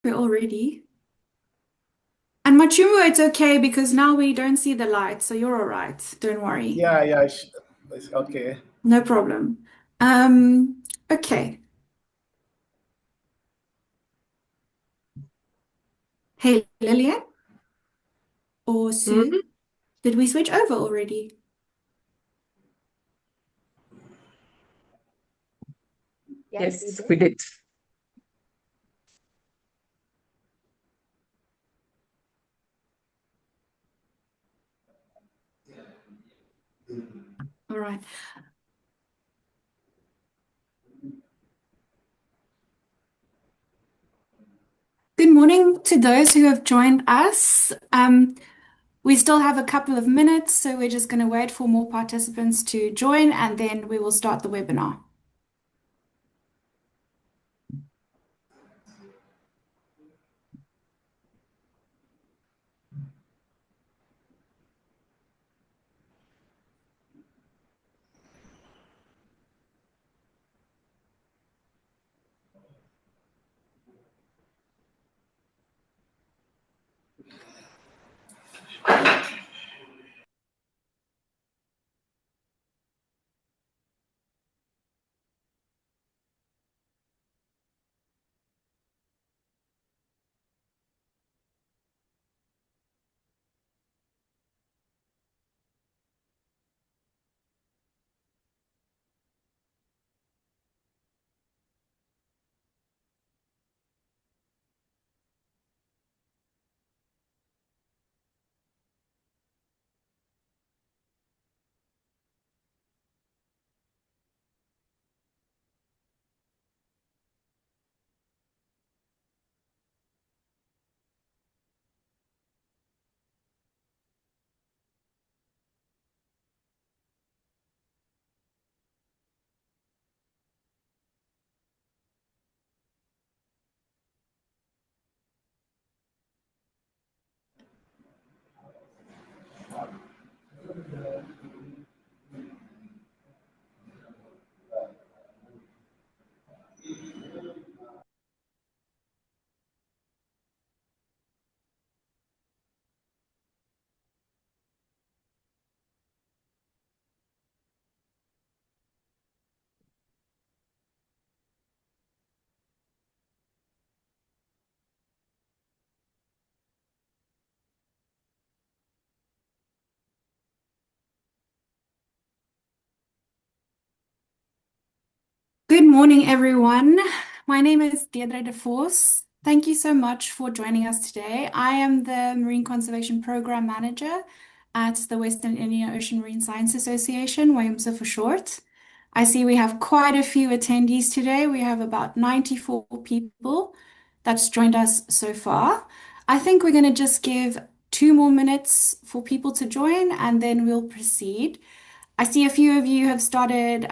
We're all ready. And Machumu, it's okay because now we don't see the light, so you're all right. Don't worry. Yeah, yeah, it's okay. No problem. Okay. Hey, Lillian or Sue, Mhm. did we switch over already? Yes, Yes, we we did. did. All right. Good morning to those who have joined us. We still have a couple of minutes, so we're just going to wait for more participants to join and then we will start the webinar. Good morning, everyone. My name is Deirdre de Vos. Thank you so much for joining us today. I am the Marine Conservation Program Manager at the Western Indian Ocean Marine Science Association, WIOMPA for short. I see we have quite a few attendees today. We have about 94 people that's joined us so far. I think we're going to just give 2 more minutes for people to join and then we'll proceed. I see a few of you have started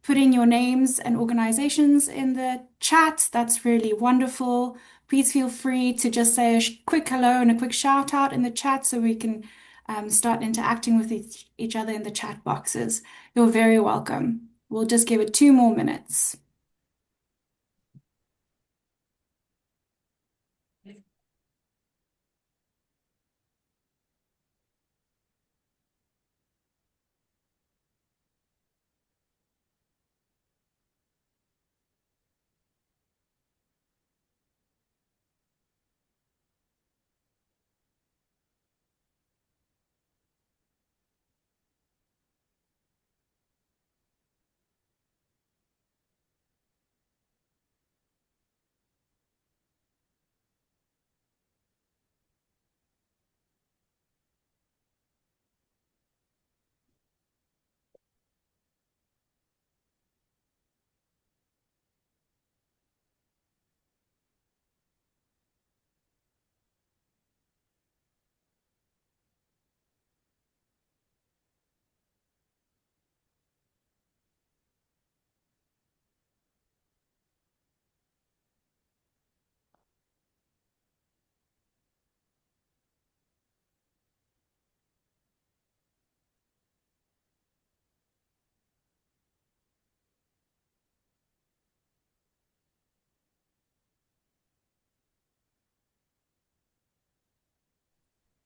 putting your names and organizations in the chat. That's really wonderful. Please feel free to just say a quick hello and a quick shout out in the chat so we can start interacting with each other in the chat boxes. You're very welcome. We'll just give it 2 more minutes.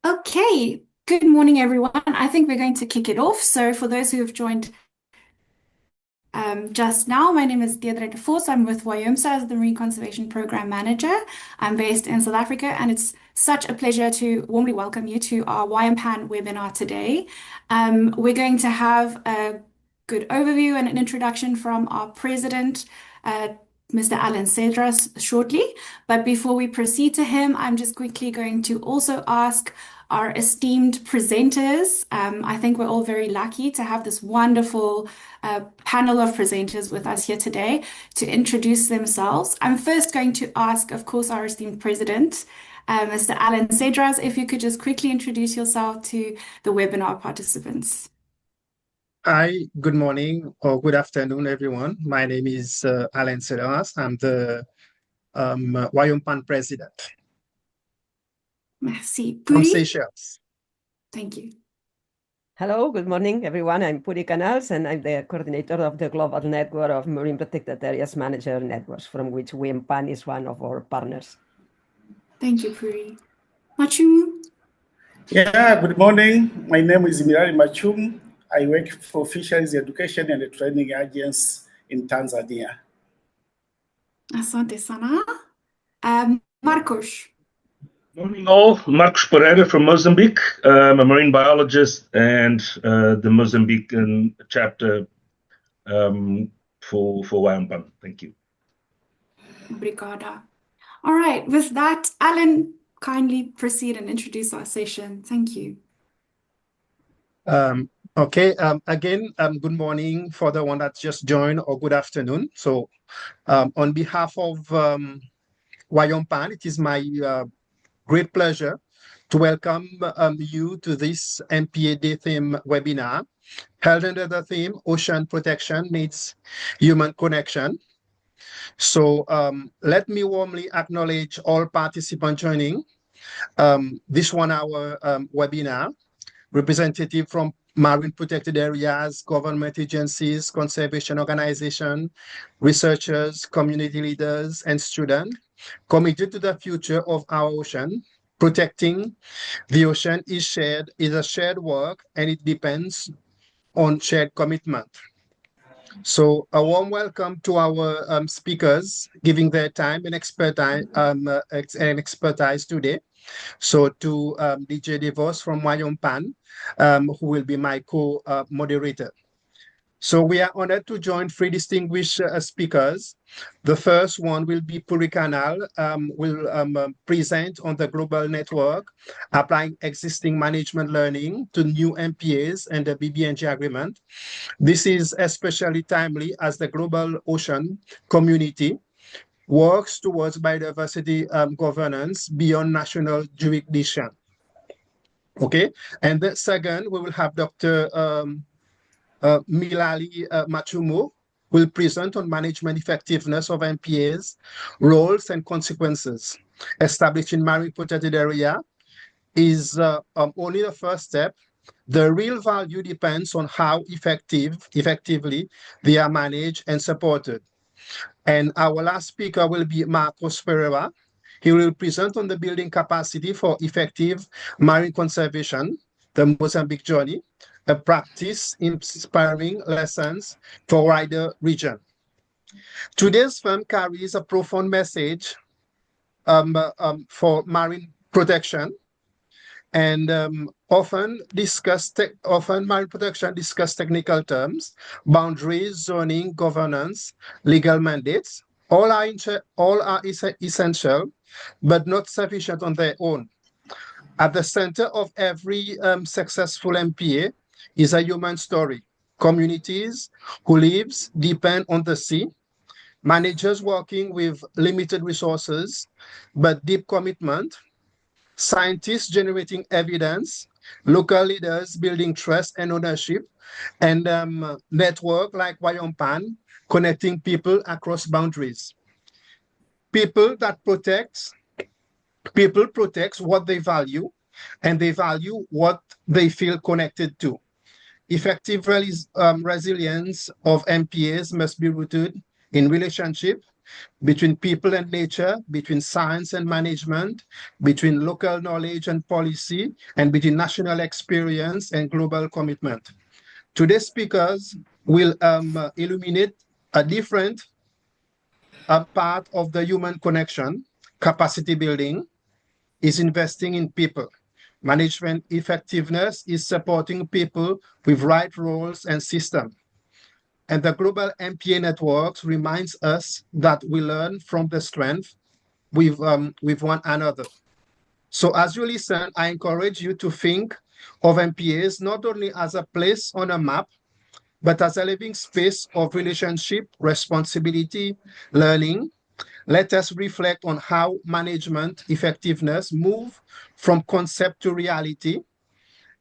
Okay, good morning, everyone. I think we're going to kick it off. So, for those who have joined just now, my name is Deirdre de Vos. I'm with WIOMPAN as the Marine Conservation Program Manager. I'm based in South Africa, and it's such a pleasure to warmly welcome you to our WIOMPAN webinar today. We're going to have a good overview and an introduction from our president, uh, Mr. Alan Cedras, shortly. But before we proceed to him, I'm just quickly going to also ask our esteemed presenters. I think we're all very lucky to have this wonderful panel of presenters with us here today to introduce themselves. I'm first going to ask, of course, our esteemed president, Mr. Alan Cedras, if you could just quickly introduce yourself to the webinar participants. Hi, good morning or good afternoon, everyone. My name is Alan Cedras. I'm the WIOMPAN president Merci. from Puri? Seychelles. Thank you. Hello, good morning, everyone. I'm Puri Canals, and I'm the coordinator of the Global Network of Marine Protected Areas Manager Networks, from which WIOMPAN is one of our partners. Thank you, Puri. Machumu? Yeah, good morning. My name is Milali Machumu. I work for Fisheries Education and Training Agency in Tanzania. Asante sana. Marcos? Morning all, Marcos Pereira from Mozambique. I'm a marine biologist and the Mozambican chapter for WIOMPAN. Thank you. Obrigada. All right, with that, Alan, kindly proceed and introduce our session. Thank you. Okay, again, good morning for the one that just joined, or good afternoon. So on behalf of WIOMPAN, it is my great pleasure to welcome you to this MPA Day theme webinar held under the theme Ocean Protection Meets Human Connection. So let me warmly acknowledge all participants joining this 1 hour webinar, representative from marine protected areas, government agencies, conservation organizations, researchers, community leaders, and students committed to the future of our ocean. Protecting the ocean is a shared work, and it depends on shared commitment. So a warm welcome to our speakers giving their time and expertise today. So to DJ DeVos from WIOMPAN, who will be my co-moderator. So we are honored to join 3 distinguished speakers. The first one will be Puri Canals, will present on the global network, applying existing management learning to new MPAs and the BBNG agreement. This is especially timely as the global ocean community works towards biodiversity governance beyond national jurisdiction. Okay, and the second, we will have Dr. Milali Machumu will present on management effectiveness of MPAs, roles and consequences. Establishing marine protected area is only the first step. The real value depends on how effectively they are managed and supported. And our last speaker will be Marcos Pereira. He will present on the building capacity for effective marine conservation, the Mozambique journey, a practice inspiring lessons for wider region. Today's film carries a profound message for marine protection, and often marine protection discuss technical terms, boundaries, zoning, governance, legal mandates. All are essential, but not sufficient on their own. At the center of every successful MPA is a human story. Communities who lives depend on the sea, managers working with limited resources, but deep commitment, scientists generating evidence, local leaders building trust and ownership, and network like WIOMPAN connecting people across boundaries. People protect what they value, and they value what they feel connected to. Effective resilience of MPAs must be rooted in relationship, between people and nature, between science and management, between local knowledge and policy, and between national experience and global commitment. Today's speakers will illuminate a different part of the human connection. Capacity building is investing in people. Management effectiveness is supporting people with right roles and systems. And the global MPA networks reminds us that we learn from the strength with one another. So as you listen, I encourage you to think of MPAs not only as a place on a map, but as a living space of relationship, responsibility, learning. Let us reflect on how management effectiveness move from concept to reality,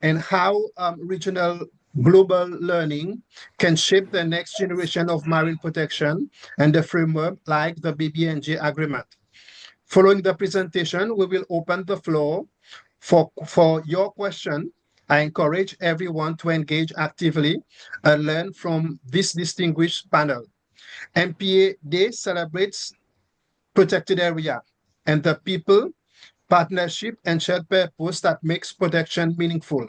and how regional global learning can shape the next generation of marine protection and the framework like the BBNJ agreement. Following the presentation, we will open the floor for your question. I encourage everyone to engage actively and learn from this distinguished panel. MPA Day celebrates protected area and the people, partnership, and shared purpose that makes protection meaningful.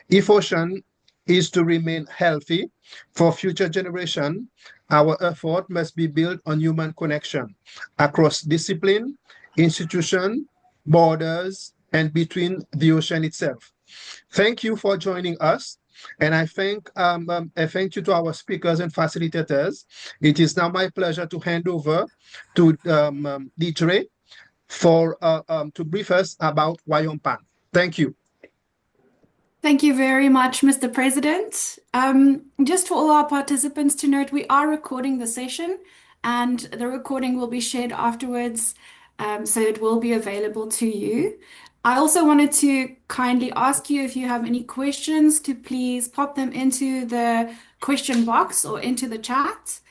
If ocean is to remain healthy for future generation, our effort must be built on human connection across discipline, institution, borders, and between the ocean itself. Thank you for joining us. And I thank you to our speakers and facilitators. It is now my pleasure to hand over to Deirdre to brief us about WIOMPAN. Thank you. Thank you very much, Mr. President. Just for all our participants to note, we are recording the session and the recording will be shared afterwards, so it will be available to you. I also wanted to kindly ask you if you have any questions to please pop them into the question box or into the chat.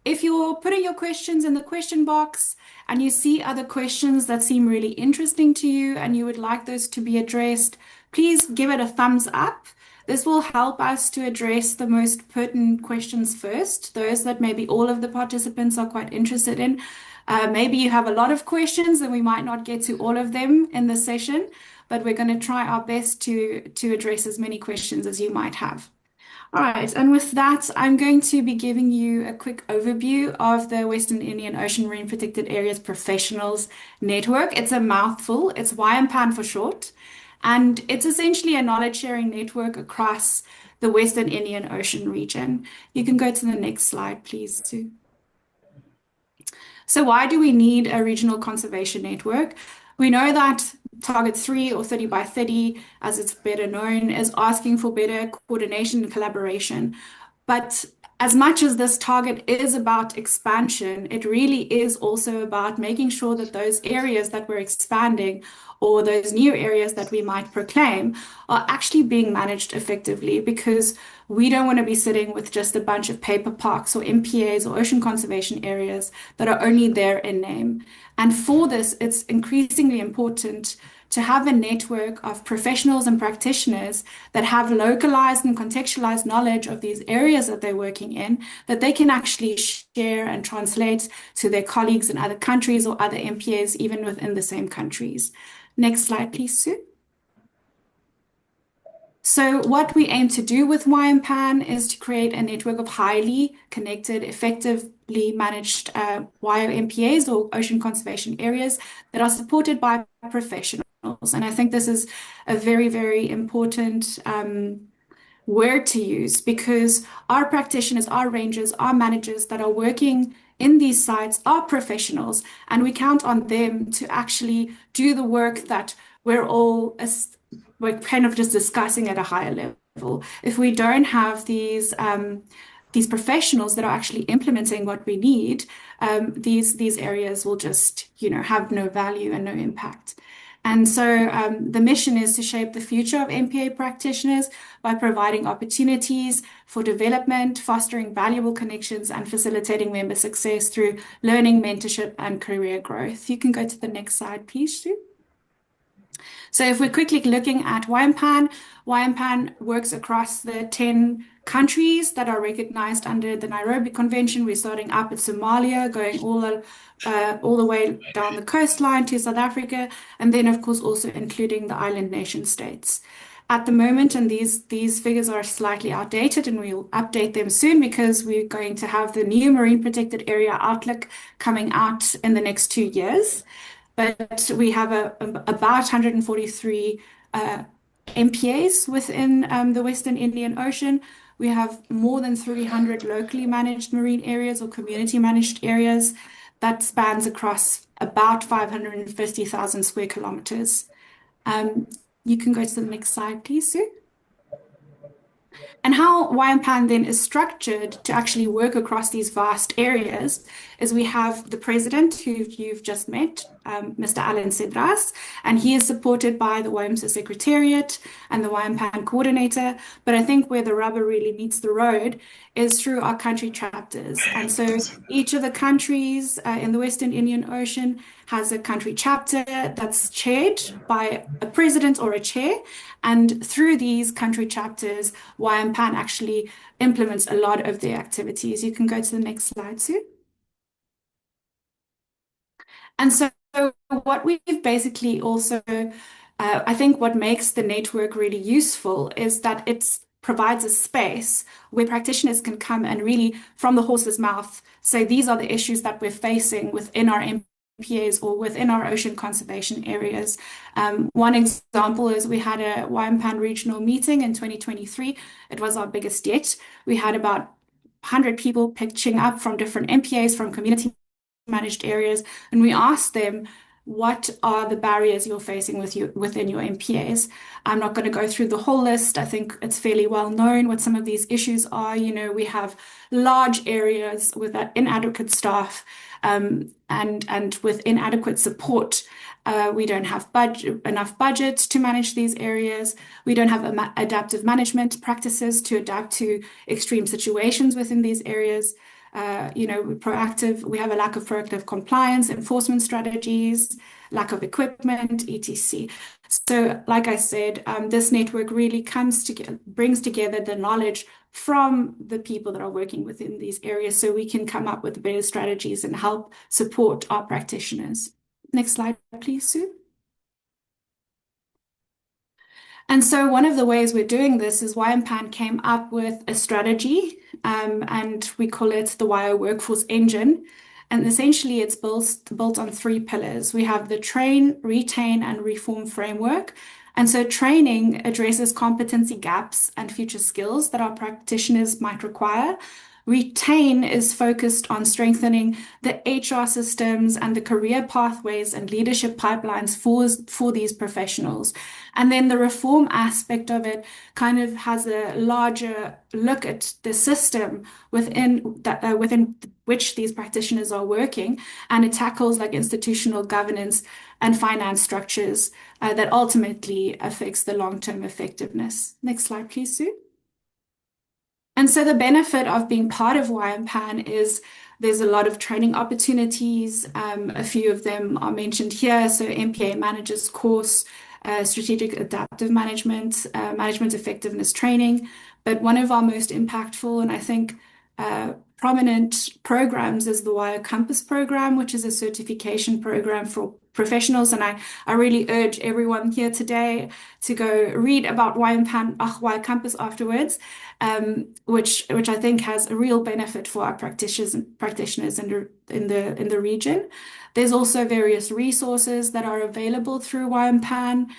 If you're putting your questions in the question box and you see other questions that seem really interesting to you and you would like those to be addressed, please give it a thumbs up. This will help us to address the most pertinent questions first, those that maybe all of the participants are quite interested in. Maybe you have a lot of questions and we might not get to all of them in the session, but we're going to try our best to address as many questions as you might have. All right, and with that, I'm going to be giving you a quick overview of the Western Indian Ocean Marine Protected Areas Professionals Network. It's a mouthful, it's WIOMPAN for short, and it's essentially a knowledge sharing network across the Western Indian Ocean region. You can go to the next slide, please, Sue. So why do we need a regional conservation network? We know that Target 3 or 30 by 30, as it's better known, is asking for better coordination and collaboration. But as much as this target is about expansion, it really is also about making sure that those areas that we're expanding or those new areas that we might proclaim are actually being managed effectively, because we don't want to be sitting with just a bunch of paper parks or MPAs or ocean conservation areas that are only there in name. And for this, it's increasingly important to have a network of professionals and practitioners that have localized and contextualized knowledge of these areas that they're working in, that they can actually share and translate to their colleagues in other countries or other MPAs, even within the same countries. Next slide, please, Sue. So what we aim to do with WIOMPAN is to create a network of highly connected, effectively managed WIO-MPAs or ocean conservation areas that are supported by professionals. And I think this is a very, very important word to use, because our practitioners, our rangers, our managers that are working in these sites are professionals, and we count on them to actually do the work that we're kind of just discussing at a higher level. If we don't have these professionals that are actually implementing what we need, these areas will just, have no value and no impact. And so the mission is to shape the future of MPA practitioners by providing opportunities for development, fostering valuable connections, and facilitating member success through learning, mentorship, and career growth. You can go to the next slide, please, Stu. So if we're quickly looking at WIOMPAN, WIOMPAN works across the 10 countries that are recognized under the Nairobi Convention. We're starting up at Somalia, going all the way down the coastline to South Africa, and then of course also including the island nation states. At the moment, and these figures are slightly outdated, and we'll update them soon because we're going to have the new Marine Protected Area Outlook coming out in the next 2 years. But we have about 143 MPAs within the Western Indian Ocean. We have more than 300 locally managed marine areas or community managed areas that spans across about 550,000 square kilometers. You can go to the next slide, please, Sue. And how WIOMPAN then is structured to actually work across these vast areas is we have the president who you've just met, Mr. Alan Cedras, and he is supported by the WIOMSA Secretariat and the WIOMPAN coordinator. But I think where the rubber really meets the road is through our country chapters. And so each of the countries in the Western Indian Ocean has a country chapter that's chaired by a president or a chair. And through these country chapters, WIOMPAN actually implements a lot of their activities. You can go to the next slide, Sue. And so what we've basically also, I think what makes the network really useful is that it provides a space where practitioners can come and really, from the horse's mouth, say these are the issues that we're facing within our MPAs or within our ocean conservation areas. One example is we had a WIOMPAN regional meeting in 2023. It was our biggest yet. We had about 100 people pitching up from different MPAs, from community managed areas, and we asked them, what are the barriers you're facing within your MPAs? I'm not going to go through the whole list. I think it's fairly well known what some of these issues are. You know, we have large areas with inadequate staff and with inadequate support. We don't have enough budget to manage these areas. We don't have adaptive management practices to adapt to extreme situations within these areas. We have a lack of proactive compliance, enforcement strategies, lack of equipment, etc. So, like I said, this network really brings together the knowledge from the people that are working within these areas so we can come up with better strategies and help support our practitioners. Next slide, please, Sue. And so one of the ways we're doing this is WIOMPAN came up with a strategy, and we call it the WIO Workforce Engine. And essentially, it's built on 3 pillars. We have the train, retain, and reform framework. And so training addresses competency gaps and future skills that our practitioners might require. Retain is focused on strengthening the HR systems and the career pathways and leadership pipelines for these professionals. And then the reform aspect of it kind of has a larger look at the system within which these practitioners are working, and it tackles like institutional governance and finance structures that ultimately affects the long-term effectiveness. Next slide, please, Sue. And so the benefit of being part of WIOMPAN is there's a lot of training opportunities. A few of them are mentioned here. So MPA Managers course, strategic adaptive management, management effectiveness training. But one of our most impactful and I think prominent programs is the WIO Compass program, which is a certification program for professionals. And I really urge everyone here today to go read about WIO Compass afterwards, which I think has a real benefit for our practitioners in the region. There's also various resources that are available through WIOMPAN.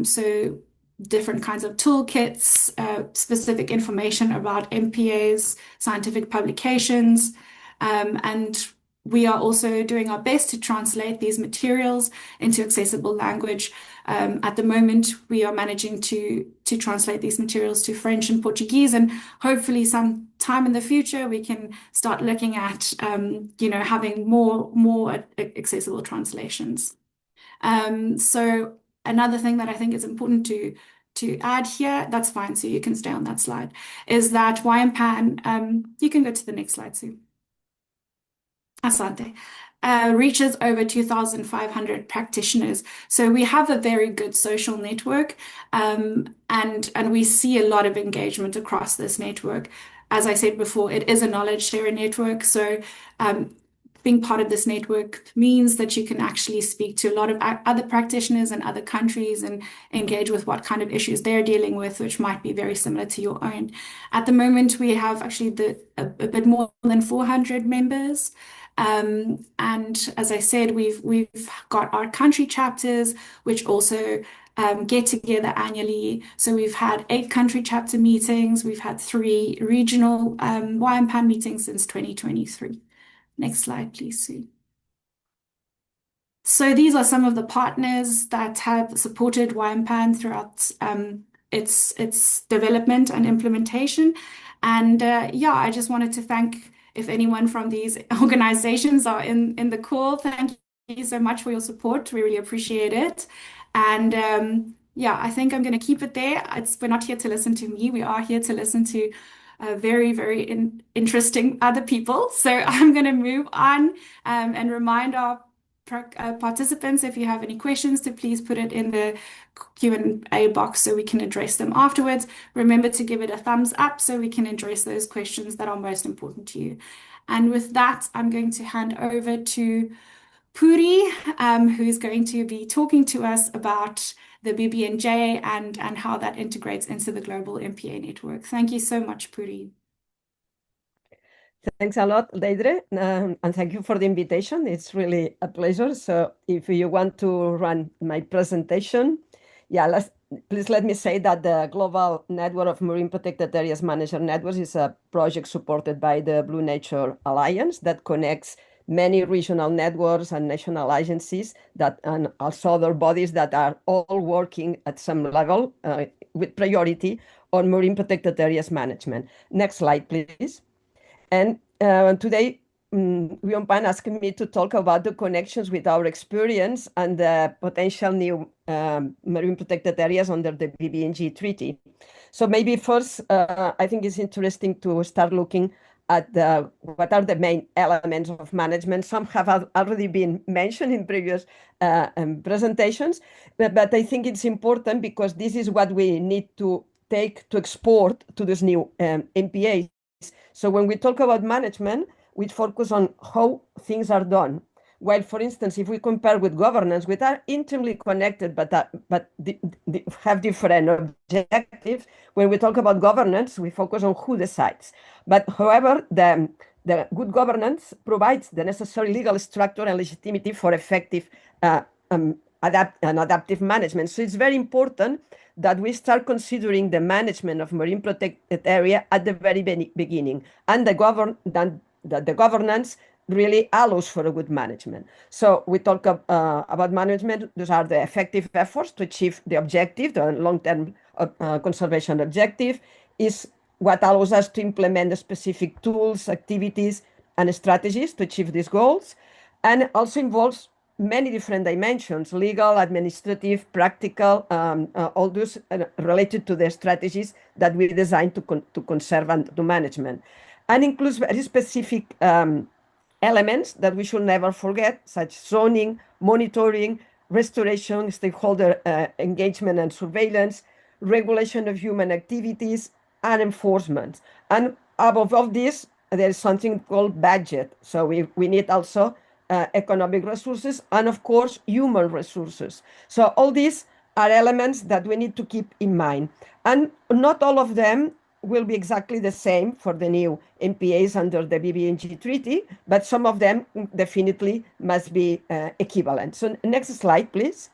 So different kinds of toolkits, specific information about MPAs, scientific publications, and we are also doing our best to translate these materials into accessible language. At the moment, we are managing to translate these materials to French and Portuguese, and hopefully some time in the future, we can start looking at, having more accessible translations. So another thing that I think is important to add here, that's fine, so you can stay on that slide, is that WIOMPAN, you can go to the next slide, Sue. Asante. reaches over 2,500 practitioners. So we have a very good social network, and we see a lot of engagement across this network. As I said before, it is a knowledge sharing network. So being part of this network means that you can actually speak to a lot of other practitioners in other countries and engage with what kind of issues they're dealing with, which might be very similar to your own. At the moment, we have actually a bit more than 400 members. And as I said, we've got our country chapters, which also get together annually. So we've had 8 country chapter meetings. We've had 3 regional WIOMPAN meetings since 2023. Next slide, please, Sue. So these are some of the partners that have supported WIOMPAN throughout its development and implementation. And yeah, I just wanted to thank, if anyone from these organizations are in the call, thank you so much for your support. We really appreciate it. And yeah, I think I'm going to keep it there. We're not here to listen to me. We are here to listen to very, very interesting other people. So I'm going to move on and remind our participants, if you have any questions, to please put it in the Q&A box so we can address them afterwards. Remember to give it a thumbs up so we can address those questions that are most important to you. And with that, I'm going to hand over to Puri, who's going to be talking to us about the BBNJ and how that integrates into the global MPA network. Thank you so much, Puri. Thanks a lot, Deidre, and thank you for the invitation. It's really a pleasure. So if you want to run my presentation, yeah, please let me say that the Global Network of Marine Protected Areas Manager Networks is a project supported by the Blue Nature Alliance that connects many regional networks and national agencies and also other bodies that are all working at some level with priority on marine protected areas management. Next slide, please. And today, WIOMPAN asked me to talk about the connections with our experience and the potential new marine protected areas under the BBNJ Treaty. So maybe first, I think it's interesting to start looking at what are the main elements of management. Some have already been mentioned in previous presentations, but I think it's important because this is what we need to take to export to this new MPA. So when we talk about management, we focus on how things are done. While, for instance, if we compare with governance, which are intimately connected but have different objectives, when we talk about governance, we focus on who decides. But however, the good governance provides the necessary legal structure and legitimacy for effective adaptive management. So it's very important that we start considering the management of marine protected area at the very beginning, and the governance really allows for a good management. So we talk about management. Those are the effective efforts to achieve the objective, the long-term conservation objective, is what allows us to implement the specific tools, activities, and strategies to achieve these goals, and also involves many different dimensions: legal, administrative, practical, all those related to the strategies that we designed to conserve and to management, and includes very specific elements that we should never forget, such as zoning, monitoring, restoration, stakeholder engagement and surveillance, regulation of human activities, and enforcement. And above all this, there is something called budget. So we need also economic resources and, of course, human resources. So all these are elements that we need to keep in mind. And not all of them will be exactly the same for the new MPAs under the BBNJ Treaty, but some of them definitely must be equivalent. So next slide, please.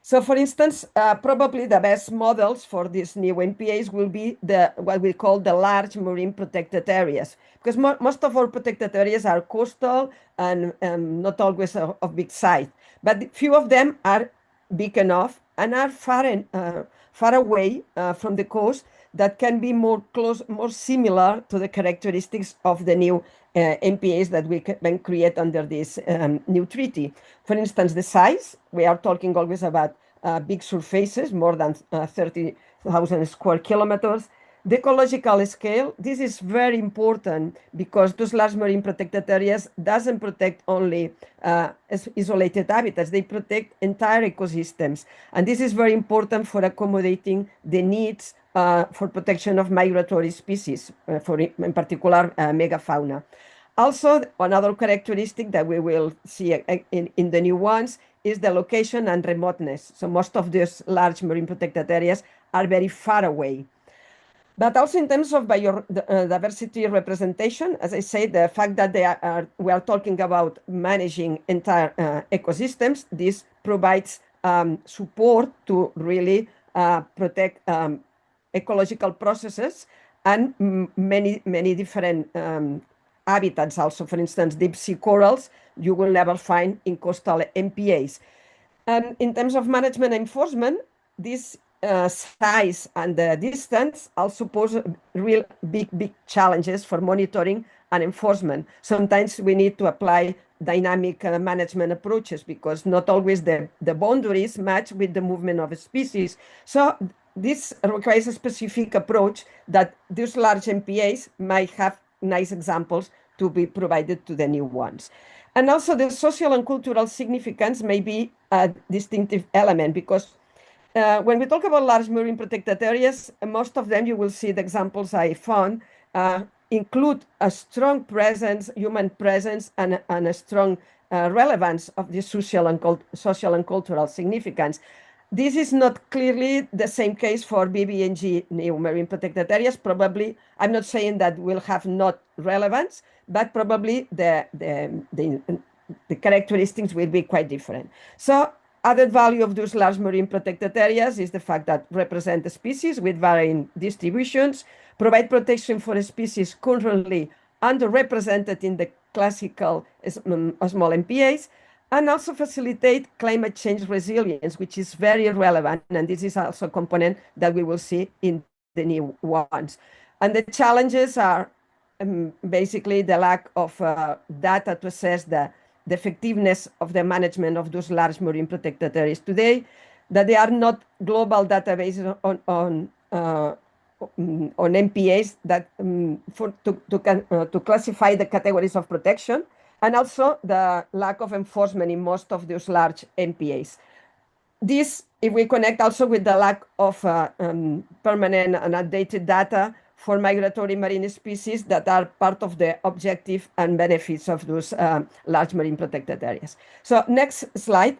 So, for instance, probably the best models for these new MPAs will be what we call the large marine protected areas, because most of our protected areas are coastal and not always of big size, but few of them are big enough and are far away from the coast that can be more similar to the characteristics of the new MPAs that we can create under this new treaty. For instance, the size, we are talking always about big surfaces, more than 30,000 square kilometers. The ecological scale, this is very important because those large marine protected areas doesn't protect only isolated habitats, they protect entire ecosystems. And this is very important for accommodating the needs for protection of migratory species, in particular megafauna. Also, another characteristic that we will see in the new ones is the location and remoteness. So most of these large marine protected areas are very far away. But also in terms of biodiversity representation, as I said, the fact that we are talking about managing entire ecosystems, this provides support to really protect ecological processes and many different habitats also. For instance, deep sea corals, you will never find in coastal MPAs. And in terms of management and enforcement, this size and the distance also pose real big challenges for monitoring and enforcement. Sometimes we need to apply dynamic management approaches because not always the boundaries match with the movement of a species. So this requires a specific approach that these large MPAs might have nice examples to be provided to the new ones. And also the social and cultural significance may be a distinctive element because when we talk about large marine protected areas, most of them, you will see the examples I found, include a strong presence, human presence, and a strong relevance of the social and cultural significance. This is not clearly the same case for BBNG new marine protected areas. Probably, I'm not saying that will have not relevance, but probably the characteristics will be quite different. So added value of those large marine protected areas is the fact that represent the species with varying distributions, provide protection for a species currently underrepresented in the classical small MPAs, and also facilitate climate change resilience, which is very relevant. And this is also a component that we will see in the new ones. And the challenges are basically the lack of data to assess the effectiveness of the management of those large marine protected areas today, that they are not global databases on MPAs that to classify the categories of protection, and also the lack of enforcement in most of those large MPAs. This, if we connect also with the lack of permanent and updated data for migratory marine species that are part of the objective and benefits of those large marine protected areas. So next slide,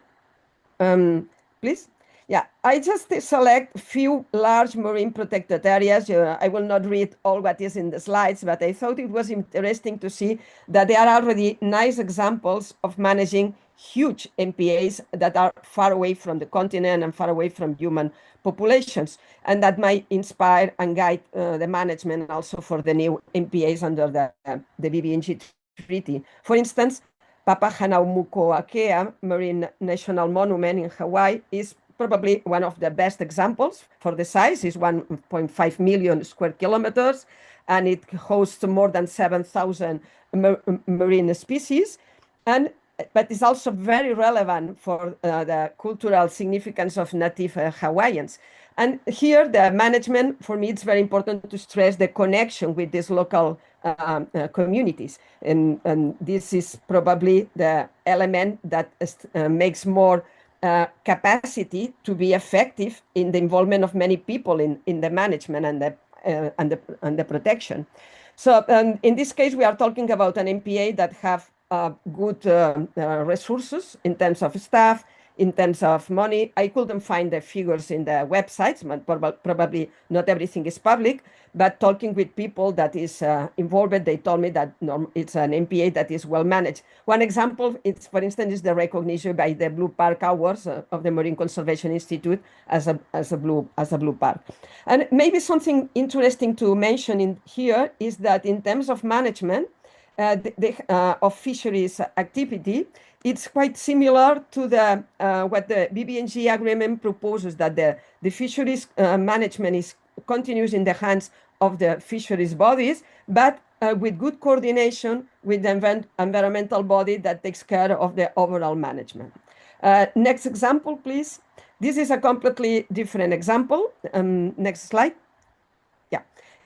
please. Yeah, I just select few large marine protected areas. I will not read all what is in the slides, but I thought it was interesting to see that there are already nice examples of managing huge MPAs that are far away from the continent and far away from human populations, and that might inspire and guide the management also for the new MPAs under the BBNG treaty. For instance, Papahānaumokuākea Marine National Monument in Hawaii is probably one of the best examples for the size. Is 1.5 million square kilometers, and it hosts more than 7,000 marine species. But it's also very relevant for the cultural significance of native Hawaiians. And here, the management, for me, it's very important to stress the connection with these local communities. And this is probably the element that makes more capacity to be effective in the involvement of many people in the management and the protection. So in this case, we are talking about an MPA that have good resources in terms of staff, in terms of money. I couldn't find the figures in the websites, but probably not everything is public. But talking with people that is involved, they told me that it's an MPA that is well managed. One example, for instance, is the recognition by the Blue Park Awards of the Marine Conservation Institute as a blue park. And maybe something interesting to mention in here is that in terms of management, of fisheries activity, it's quite similar to what the BBNG agreement proposes, that the fisheries management continues in the hands of the fisheries bodies, but with good coordination with the environmental body that takes care of the overall management. Next example, please. This is a completely different example. Next slide. Yeah.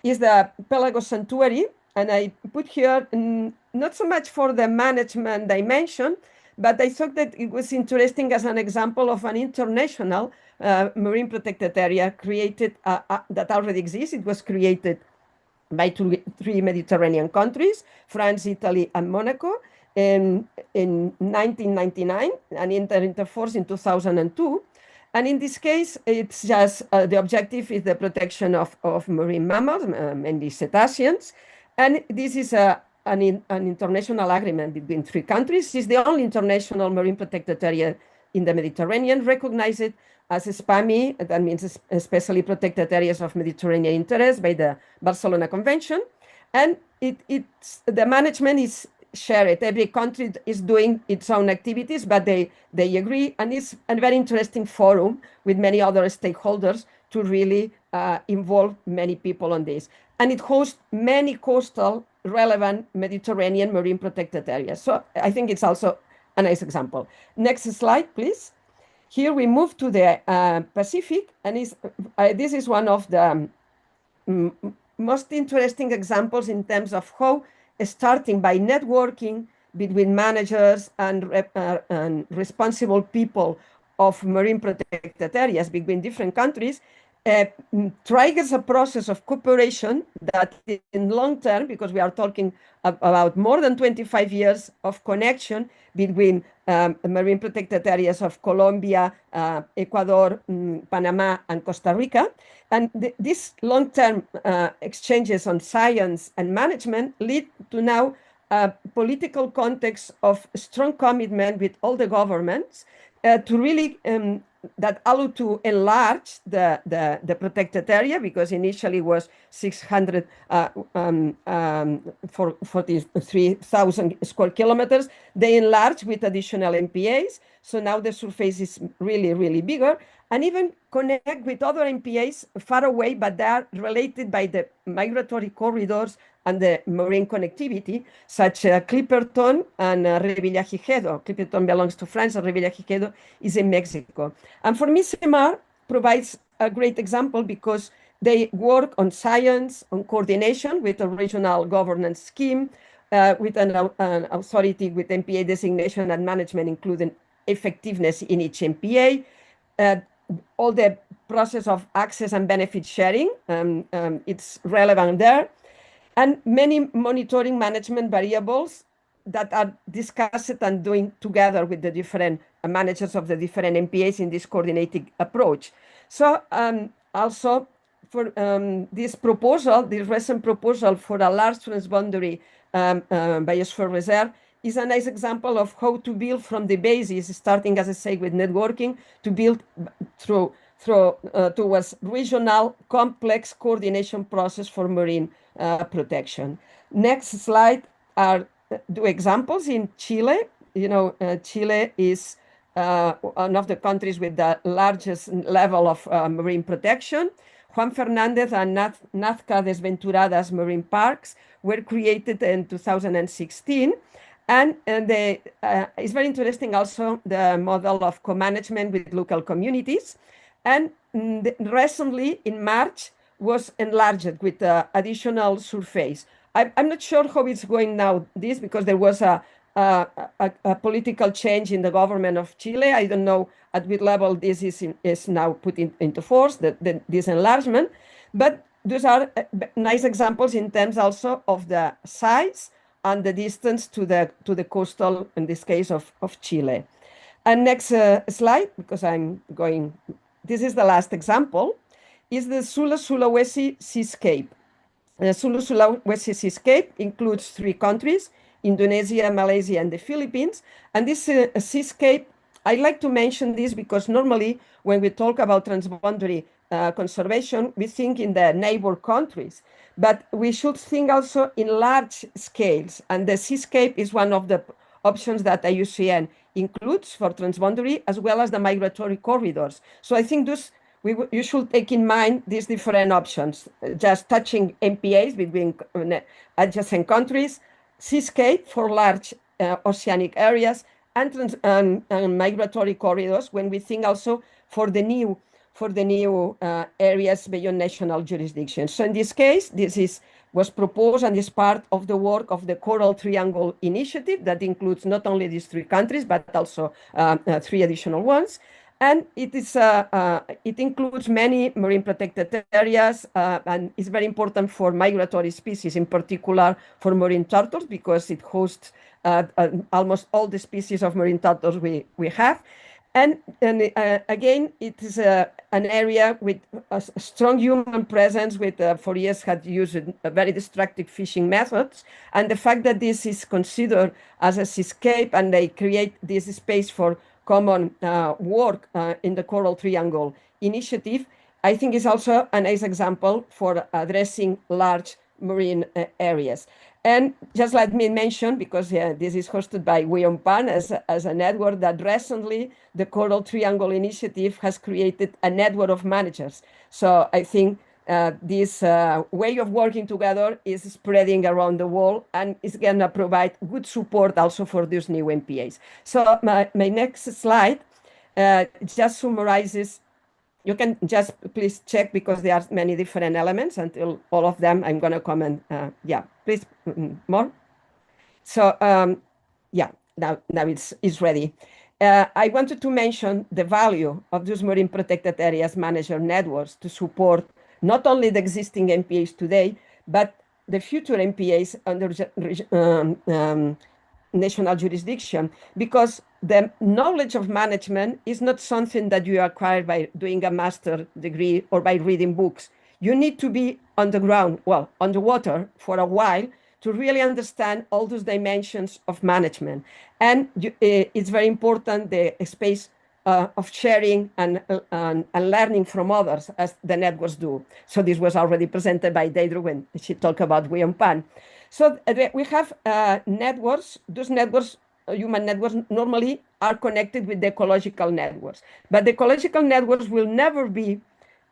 is the Pelago Sanctuary. And I put here not so much for the management dimension, but I thought that it was interesting as an example of an international marine protected area created that already exists. It was created by three Mediterranean countries, France, Italy, and Monaco, in 1999, and entered into force in 2002. And in this case, it's just the objective is the protection of marine mammals, mainly cetaceans. And this is an international agreement between three countries. It's the only international marine protected area in the Mediterranean, recognized as SPAMI, that means especially protected areas of Mediterranean interest by the Barcelona Convention. And the management is shared. Every country is doing its own activities, but they agree, and it's a very interesting forum with many other stakeholders to really involve many people on this. And it hosts many coastal relevant Mediterranean marine protected areas. So I think it's also a nice example. Next slide, please. Here we move to the Pacific, and this is one of the most interesting examples in terms of how, starting by networking between managers and responsible people of marine protected areas between different countries, triggers a process of cooperation that in long term, because we are talking about more than 25 years of connection between marine protected areas of Colombia, Ecuador, Panama, and Costa Rica. And these long-term exchanges on science and management lead to now a political context of strong commitment with all the governments to really that allowed to enlarge the protected area, because initially was 43,000 square kilometers. They enlarged with additional MPAs. So now the surface is really, really bigger, and even connect with other MPAs far away, but they are related by the migratory corridors and the marine connectivity, such as Clipperton and Revillagigedo. Clipperton belongs to France, and Revillagigedo is in Mexico. And for me, CEMAR provides a great example because they work on science, on coordination with a regional governance scheme, with an authority with MPA designation and management, including effectiveness in each MPA, all the process of access and benefit sharing, it's relevant there, and many monitoring management variables that are discussed and doing together with the different managers of the different MPAs in this coordinated approach. So also for this proposal, this recent proposal for a large transboundary biosphere reserve is a nice example of how to build from the basis, starting, as I say, with networking, to build towards regional complex coordination process for marine protection. Next slide are two examples in Chile. You know, Chile is one of the countries with the largest level of marine protection. Juan Fernandez and Nazca Desventuradas marine parks were created in 2016. And it's very interesting also the model of co-management with local communities. And recently in March was enlarged with additional surface. I'm not sure how it's going now, this, because there was a political change in the government of Chile. I don't know at what level this is now put into force, this enlargement. But those are nice examples in terms also of the size and the distance to the coastal, in this case of Chile. And next slide, because this is the last example, is the Sulu-Sulawesi seascape. The Sulu-Sulawesi seascape includes three countries, Indonesia, Malaysia, and the Philippines. And this seascape, I like to mention this because normally when we talk about transboundary conservation, we think in the neighbor countries, but we should think also in large scales. And the seascape is one of the options that IUCN includes for transboundary, as well as the migratory corridors. So I think you should take in mind these different options, just touching MPAs between adjacent countries, seascape for large oceanic areas, and migratory corridors, when we think also for the new for the new areas beyond national jurisdiction. So in this case, was proposed and is part of the work of the Coral Triangle Initiative that includes not only these 3 countries, but also 3 additional ones. And it includes many marine protected areas and is very important for migratory species, in particular for marine turtles, because it hosts almost all the species of marine turtles we have. And again, it is an area with a strong human presence, with for years had used very destructive fishing methods. And the fact that this is considered as a seascape and they create this space for common work in the Coral Triangle Initiative, I think is also a nice example for addressing large marine areas. And just let me mention, because this is hosted by WIOMPAN as a network, that recently the Coral Triangle Initiative has created a network of managers. So I think this way of working together is spreading around the world and is going to provide good support also for these new MPAs. So my next slide just summarizes. You can just please check, because there are many different elements. Until all of them, I'm going to comment. Yeah, please, more. So yeah, now it's ready. I wanted to mention the value of those marine protected areas manager networks to support not only the existing MPAs today, but the future MPAs under national jurisdiction, because the knowledge of management is not something that you acquire by doing a master degree or by reading books. You need to be on the ground, well, on the water for a while, to really understand all those dimensions of management. And it's very important, the space of sharing and learning from others, as the networks do. So this was already presented by Deidre when she talked about WIOMPAN. So we have networks. Those networks, human networks, normally are connected with the ecological networks. But the ecological networks will never be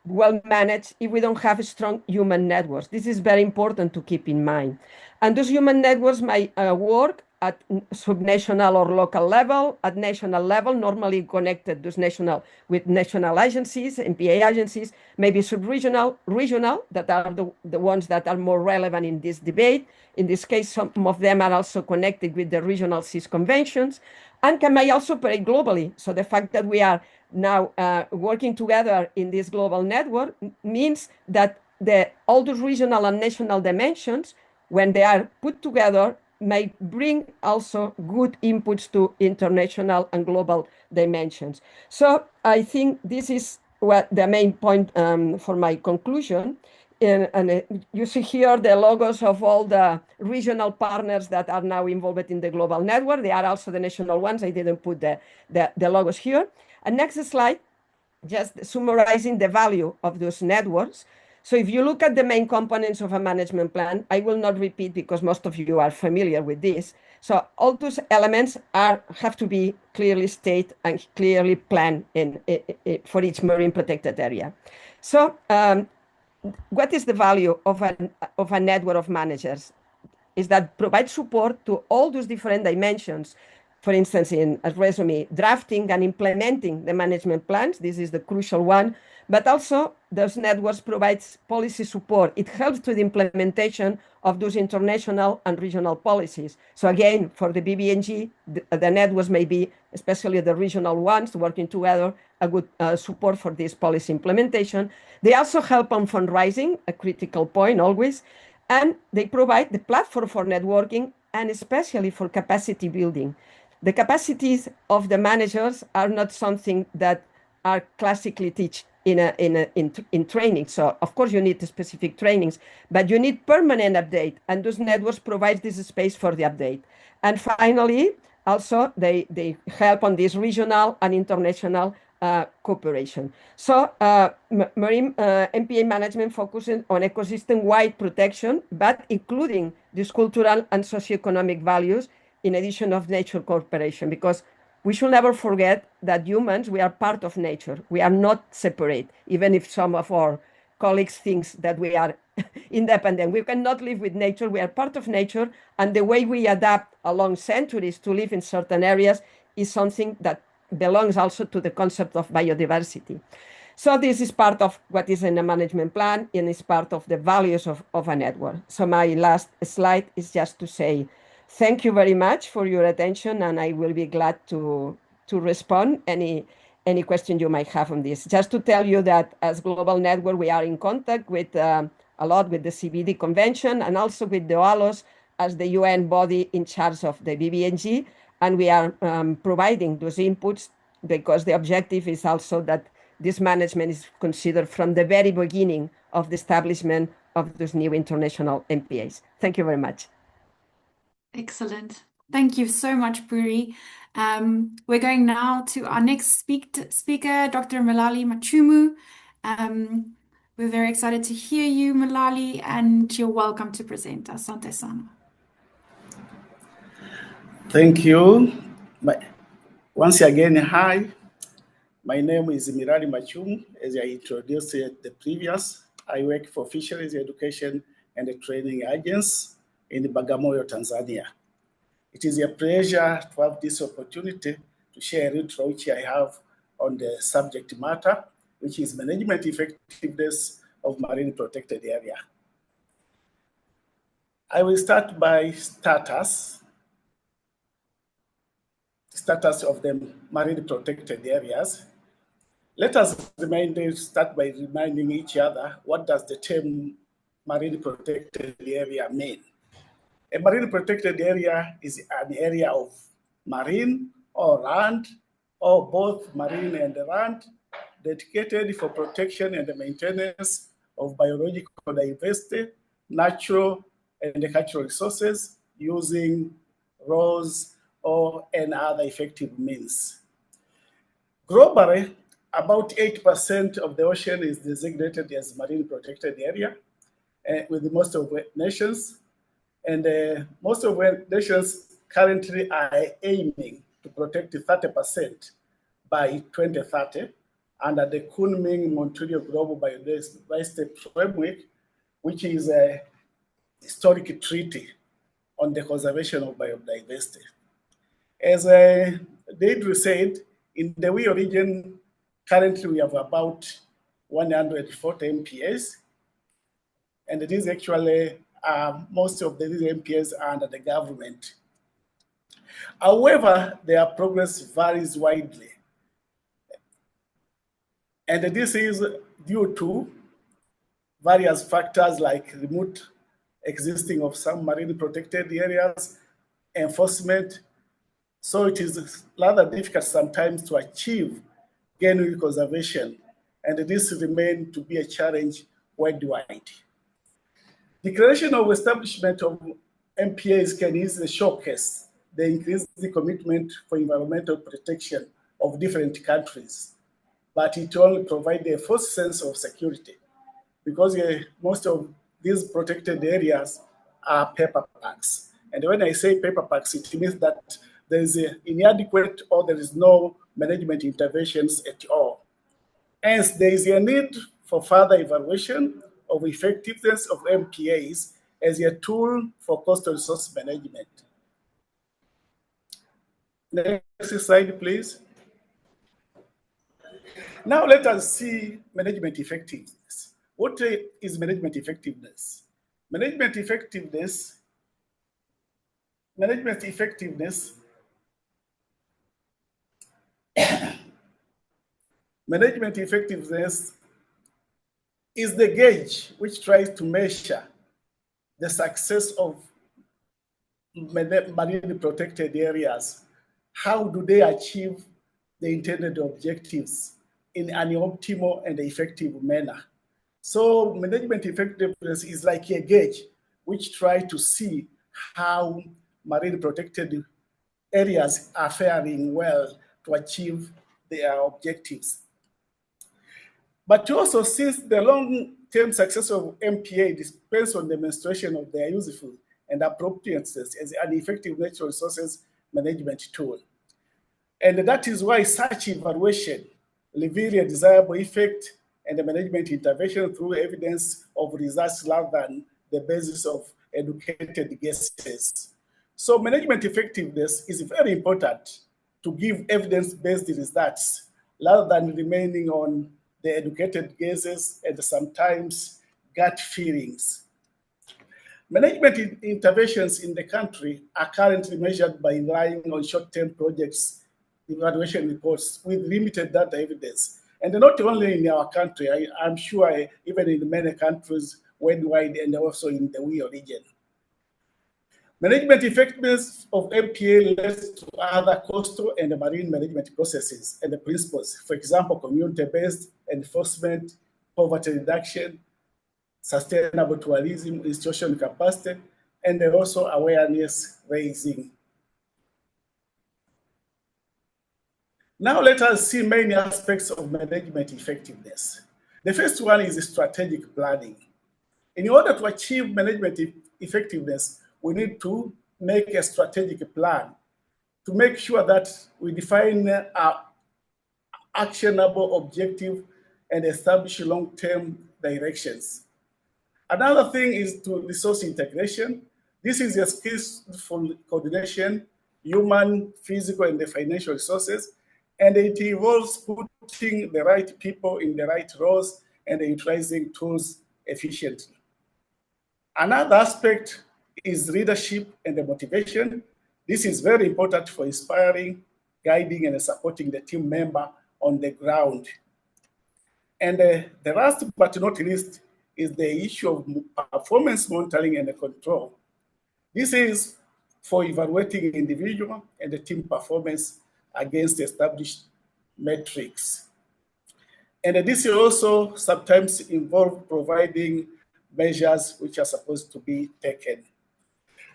well managed if we don't have strong human networks. This is very important to keep in mind. And those human networks might work at subnational or local level, at national level, normally connected those national with national agencies, MPA agencies, maybe sub-regional, regional, that are the ones that are more relevant in this debate. In this case, some of them are also connected with the regional seas conventions, and may also operate globally. So the fact that we are now working together in this global network means that all those regional and national dimensions, when they are put together, may bring also good inputs to international and global dimensions. So I think this is what the main point for my conclusion. And you see here the logos of all the regional partners that are now involved in the global network. They are also the national ones. I didn't put the logos here. And next slide, just summarizing the value of those networks. So if you look at the main components of a management plan, I will not repeat because most of you are familiar with this. So all those elements have to be clearly stated and clearly planned for each marine protected area. So what is the value of a network of managers? Is that provide support to all those different dimensions. For instance, in a resume, drafting and implementing the management plans. This is the crucial one. But also, those networks provides policy support. It helps to the implementation of those international and regional policies. So again, for the BBNG, the networks may be, especially the regional ones, working together, a good support for this policy implementation. They also help on fundraising, a critical point always, and they provide the platform for networking and especially for capacity building. The capacities of the managers are not something that are classically taught in training. So of course you need the specific trainings, but you need permanent update, and those networks provide this space for the update. And finally, also they help on this regional and international cooperation. So marine MPA management focuses on ecosystem-wide protection, but including these cultural and socioeconomic values in addition of nature cooperation, because we should never forget that humans, we are part of nature. We are not separate, even if some of our colleagues think that we are independent. We cannot live with nature. We are part of nature. And the way we adapt along centuries to live in certain areas is something that belongs also to the concept of biodiversity. So this is part of what is in a management plan, and it's part of the values of a network. So my last slide is just to say thank you very much for your attention, and I will be glad to respond any question you might have on this. Just to tell you that as Global Network, we are in contact with a lot with the CBD Convention and also with the OALOS as the UN body in charge of the BBNG, and we are providing those inputs because the objective is also that this management is considered from the very beginning of the establishment of those new international MPAs. Thank you very much. Excellent. Thank you so much, Puri. We're going now to our next speaker, Dr. Milali Machumu. We're very excited to hear you, Milali, and you're welcome to present. Asante sana. Thank you. Once again, hi. My name is Milali Machumu. As I introduced at the previous, I work for Fisheries Education and Training Agency in Bagamoyo, Tanzania. It is a pleasure to have this opportunity to share a little which I have on the subject matter, which is management effectiveness of marine protected area. I will start by status of the marine protected areas. Let us start by reminding each other, what does the term marine protected area mean? A marine protected area is an area of marine or land, or both marine and land, dedicated for protection and maintenance of biological diversity, natural and cultural resources using laws or any other effective means. Globally, about 8% of the ocean is designated as marine protected area with most of the nations. And most of the nations currently are aiming to protect 30% by 2030 under the Kunming-Montreal Global Biodiversity Framework, which is a historic treaty on the conservation of biodiversity. As Deidre said, in the WIO region, currently we have about 140 MPAs, and it is actually most of these MPAs are under the government. However, their progress varies widely. And this is due to various factors like remote existing of some marine protected areas, enforcement. So it is rather difficult sometimes to achieve genuine conservation, and this remains to be a challenge worldwide. Declaration of establishment of MPAs can easily showcase the increased commitment for environmental protection of different countries, but it only provides a false sense of security because most of these protected areas are paper packs. And when I say paper packs, it means that there is inadequate or there is no management interventions at all. Hence, there is a need for further evaluation of effectiveness of MPAs as a tool for coastal resource management. Next slide, please. Now let us see management effectiveness. What is management effectiveness? Management effectiveness is the gauge which tries to measure the success of marine protected areas. How do they achieve the intended objectives in an optimal and effective manner? So management effectiveness is like a gauge which tries to see how marine protected areas are faring well to achieve their objectives. But also, since the long-term success of MPA depends on the demonstration of their useful and appropriateness as an effective natural resources management tool. And that is why such evaluation reveals a desirable effect and the management intervention through evidence of results rather than the basis of educated guesses. So management effectiveness is very important to give evidence-based results rather than remaining on the educated guesses, and sometimes gut feelings. Management interventions in the country are currently measured by relying on short-term projects evaluation reports with limited data evidence. And not only in our country, I'm sure even in many countries worldwide and also in the WIO region. Management effectiveness of MPA leads to other coastal and marine management processes and principles. For example, community-based enforcement, poverty reduction, sustainable tourism, institutional capacity, and also awareness raising. Now let us see many aspects of management effectiveness. The first one is strategic planning. In order to achieve management effectiveness, we need to make a strategic plan to make sure that we define actionable objective and establish long-term directions. Another thing is to resource integration. This is a skillful coordination, human, physical, and the financial resources, and it involves putting the right people in the right roles and utilizing tools efficiently. Another aspect is leadership and the motivation. This is very important for inspiring, guiding, and supporting the team member on the ground. And the last but not least is the issue of performance monitoring and control. This is for evaluating individual and the team performance against established metrics. And this also sometimes involves providing measures which are supposed to be taken.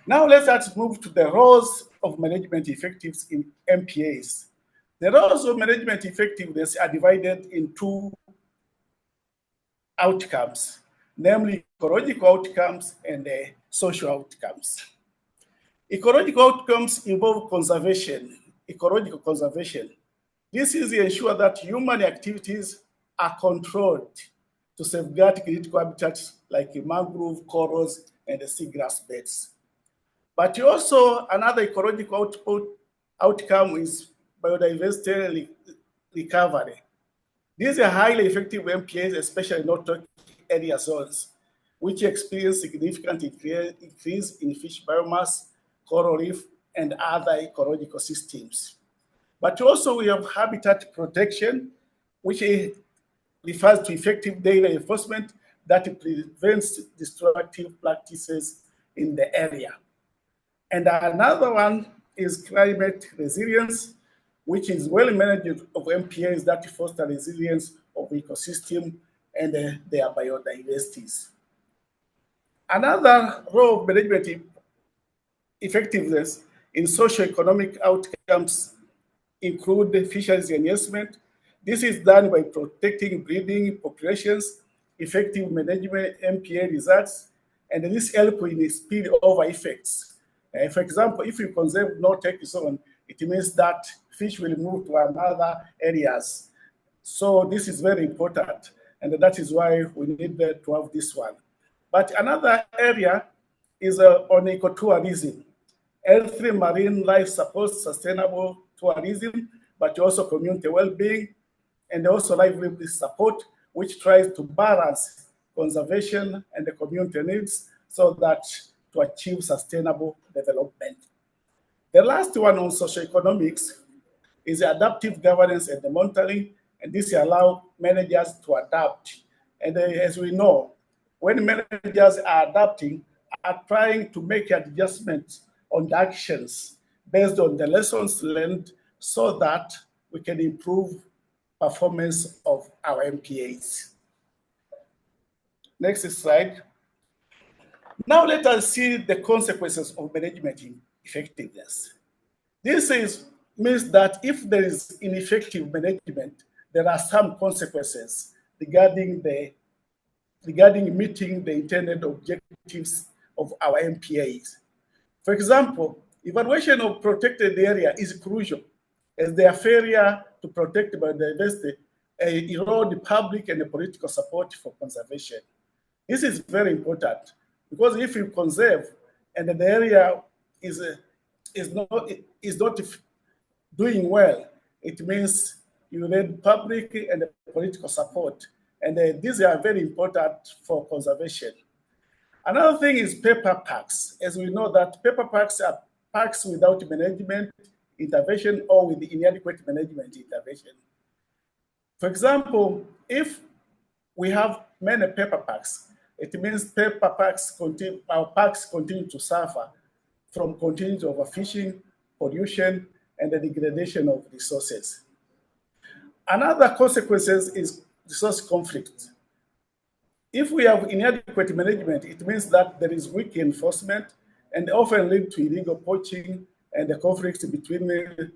Now let's move to the roles of management effectiveness in MPAs. The roles of management effectiveness are divided in two outcomes, namely ecological outcomes and social outcomes. Ecological outcomes involve conservation, ecological conservation. This is to ensure that human activities are controlled to safeguard critical habitats like mangrove, corals, and the seagrass beds. But also another ecological outcome is biodiversity recovery. These are highly effective MPAs, especially in not area zones, which experience significant increase in fish biomass, coral reef, and other ecological systems. But also we have habitat protection, which refers to effective data enforcement that prevents destructive practices in the area. And another one is climate resilience, which is well managed of MPAs that foster resilience of ecosystem and their biodiversities. Another role of management effectiveness in socio-economic outcomes include fisheries enhancement. This is done by protecting breeding populations, effective management MPA results, and this helps in spillover effects. For example, if you conserve no-take zone, it means that fish will move to another areas. So this is very important, and that is why we need to have this one. But another area is on ecotourism. Healthy marine life supports sustainable tourism, but also community well-being, and also livelihood support, which tries to balance conservation and the community needs so that to achieve sustainable development. The last one on socioeconomics is adaptive governance and the monitoring, and this allows managers to adapt. And as we know, when managers are adapting, are trying to make adjustments on the actions based on the lessons learned so that we can improve performance of our MPAs. Next slide. Now let us see the consequences of management effectiveness. This means that if there is ineffective management, there are some consequences regarding meeting the intended objectives of our MPAs. For example, evaluation of protected area is crucial, as their failure to protect biodiversity erode the public and the political support for conservation. This is very important because if you conserve and the area is not doing well, it means you need public and political support. And these are very important for conservation. Another thing is paper parks. As we know that paper parks are parks without management intervention or with inadequate management intervention. For example, if we have many paper parks, it means our parks continue to suffer from continued overfishing, pollution, and the degradation of resources. Another consequences is resource conflict. If we have inadequate management, it means that there is weak enforcement and often lead to illegal poaching and the conflicts between the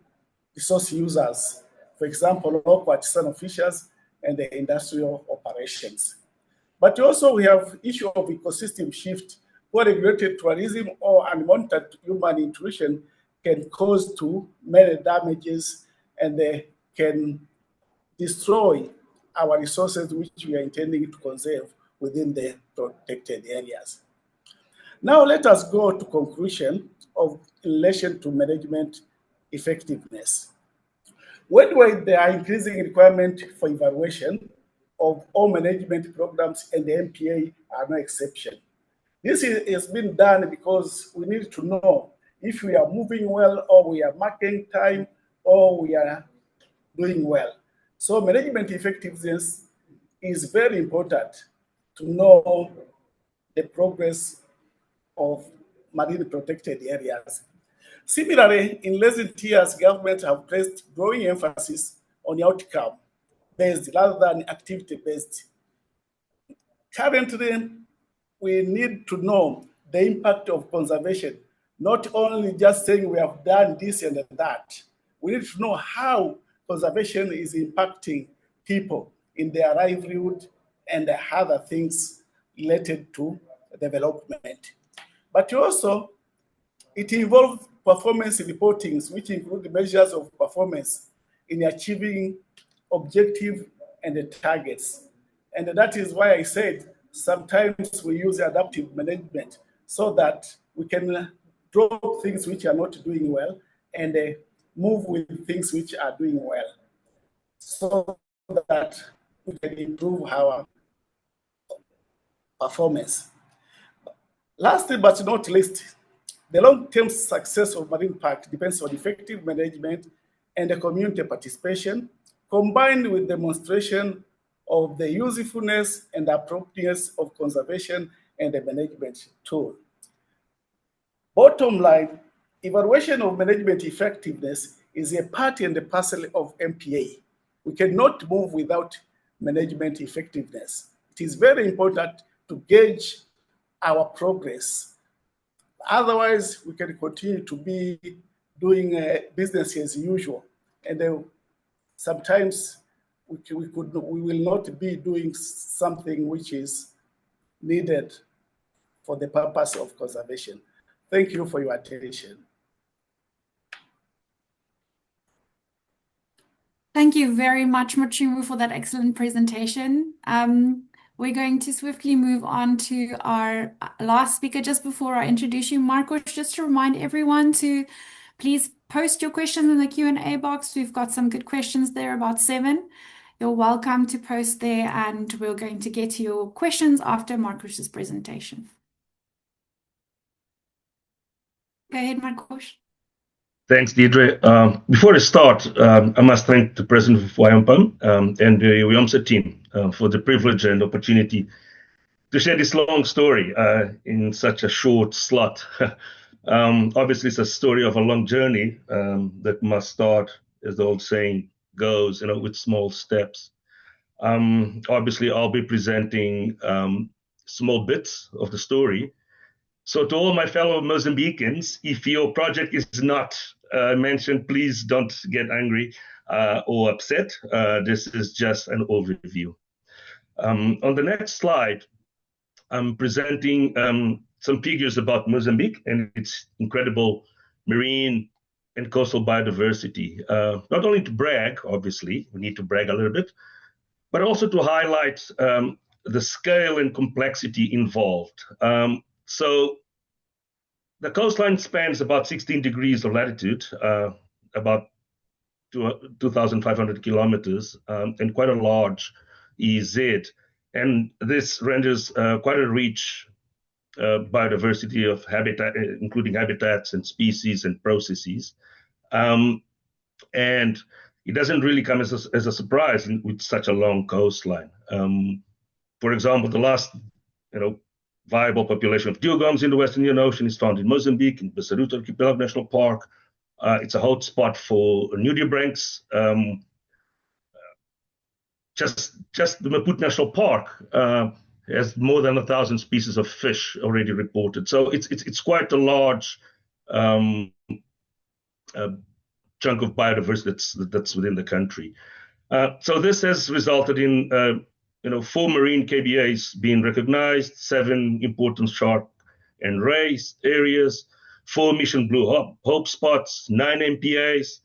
resource users, for example, local artisanal fishers and the industrial operations. But also we have issue of ecosystem shift, where regulated tourism or unmonitored human intrusion can cause too many damages and they can destroy our resources which we are intending to conserve within the protected areas. Now let us go to conclusion of in relation to management effectiveness. Worldwide, there are increasing requirements for evaluation of all management programs, and the MPA are no exception. This has been done because we need to know if we are moving well or we are marking time or we are doing well. So management effectiveness is very important to know the progress of marine protected areas. Similarly, in recent years, governments have placed growing emphasis on outcome-based rather than activity-based. Currently, we need to know the impact of conservation, not only just saying we have done this and that. We need to know how conservation is impacting people in their livelihood and other things related to development. But also, it involves performance reportings, which include measures of performance in achieving objective and the targets. And that is why I said sometimes we use adaptive management so that we can drop things which are not doing well and move with things which are doing well, so that we can improve our performance. Last but not least, the long-term success of marine park depends on effective management and the community participation, combined with demonstration of the usefulness and appropriateness of conservation and the management tool. Bottom line, evaluation of management effectiveness is a part and a parcel of MPA. We cannot move without management effectiveness. It is very important to gauge our progress. Otherwise, we can continue to be doing business as usual. And sometimes we will not be doing something which is needed for the purpose of conservation. Thank you for your attention. Thank you very much, Machumu, for that excellent presentation. We're going to swiftly move on to our last speaker. Just before I introduce you, Marcos, just to remind everyone to please post your questions in the Q&A box. We've got some good questions there, about 7. You're welcome to post there, and we're going to get to your questions after Marcos's presentation. Go ahead, Marcos. Thanks, Deirdre. Before I start, I must thank the president of WIOMPAN and the WIOMSA team for the privilege and opportunity to share this long story in such a short slot. Obviously, it's a story of a long journey that must start, as the old saying goes, with small steps. Obviously, I'll be presenting small bits of the story. So to all my fellow Mozambicans, if your project is not mentioned, please don't get angry or upset. This is just an overview. On the next slide, I'm presenting some figures about Mozambique and its incredible marine and coastal biodiversity. Not only to brag, obviously, we need to brag a little bit, but also to highlight the scale and complexity involved. So the coastline spans about 16 degrees of latitude, about 2,500 kilometers, and quite a large EEZ. And this renders quite a rich biodiversity of habitat, including habitats and species and processes. And it doesn't really come as a surprise with such a long coastline. For example, the last, viable population of dugongs in the Western Indian Ocean is found in Mozambique, in Besaruta Archipelago National Park. It's a hotspot for nudibranchs. Just the Maputo National Park has more than 1,000 species of fish already reported. So it's quite a large chunk of biodiversity that's within the country. So this has resulted in 4 marine KBAs being recognized, 7 important shark and ray areas, 4 Mission Blue Hope spots, 9 MPAs.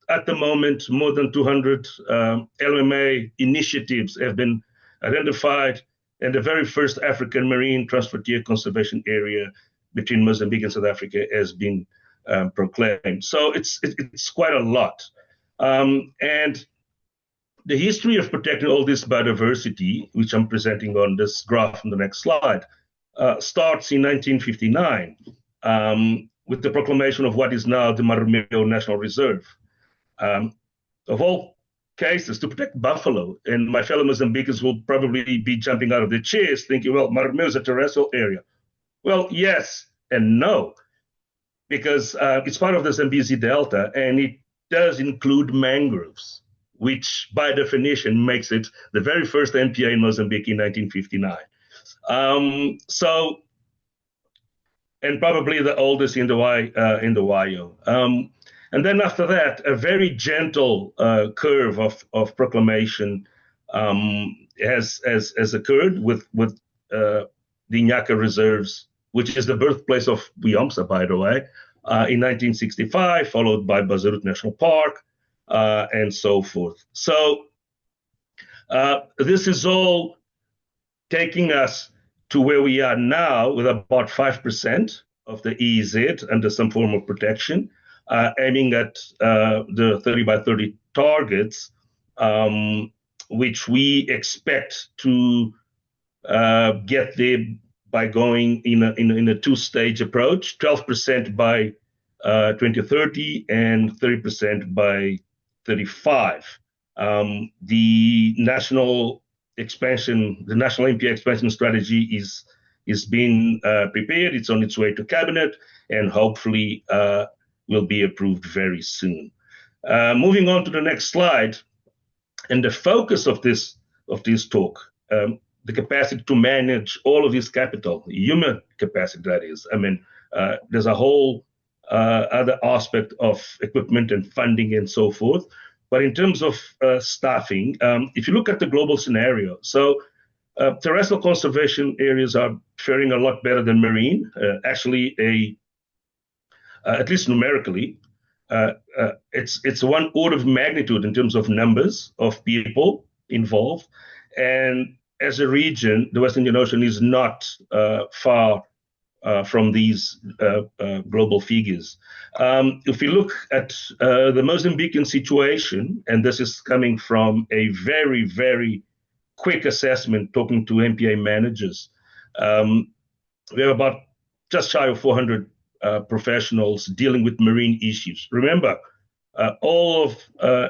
At the moment, more than 200 LMA initiatives have been identified, and the very first African marine transfrontier conservation area between Mozambique and South Africa has been proclaimed. So it's quite a lot. And the history of protecting all this biodiversity, which I'm presenting on this graph on the next slide, starts in 1959 with the proclamation of what is now the Marumeu National Reserve. Of all cases, to protect buffalo, and my fellow Mozambicans will probably be jumping out of their chairs thinking, well, Marumeu is a terrestrial area. Well, yes and no, because it's part of the Zambezi Delta, and it does include mangroves, which by definition makes it the very first MPA in Mozambique in 1959. And probably the oldest in the WIO. And then after that, a very gentle curve of proclamation has occurred with the Nyaka reserves, which is the birthplace of WIOMSA, by the way, in 1965, followed by Besaruta National Park, and so forth. So this is all taking us to where we are now, with about 5% of the EEZ under some form of protection, aiming at the 30 by 30 targets, which we expect to get there by going in a two-stage approach: 12% by 2030 and 30% by 35. The national MPA expansion strategy is being prepared. It's on its way to cabinet, and hopefully will be approved very soon. Moving on to the next slide, and the focus of this talk, the capacity to manage all of this capital, human capacity, that is. I mean, there's a whole other aspect of equipment and funding and so forth. But in terms of staffing, if you look at the global scenario, so terrestrial conservation areas are faring a lot better than marine. Actually, at least numerically, it's 1 order of magnitude in terms of numbers of people involved. And as a region, the Western Indian Ocean is not far from these global figures. If we look at the Mozambican situation, and this is coming from a very, very quick assessment, talking to MPA managers, we have about just shy of 400 professionals dealing with marine issues. Remember, all of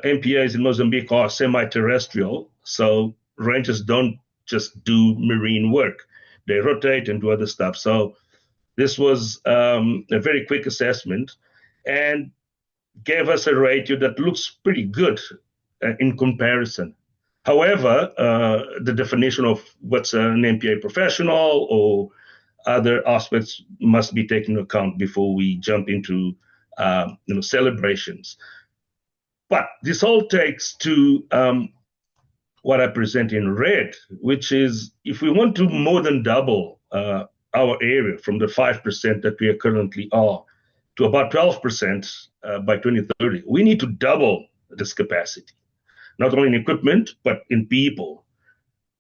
MPAs in Mozambique are semi-terrestrial, so rangers don't just do marine work. They rotate and do other stuff. So this was a very quick assessment and gave us a ratio that looks pretty good in comparison. However, the definition of what's an MPA professional or other aspects must be taken into account before we jump into celebrations. But this all takes to what I present in red, which is if we want to more than double our area from the 5% that we currently are to about 12% by 2030, we need to double this capacity, not only in equipment, but in people.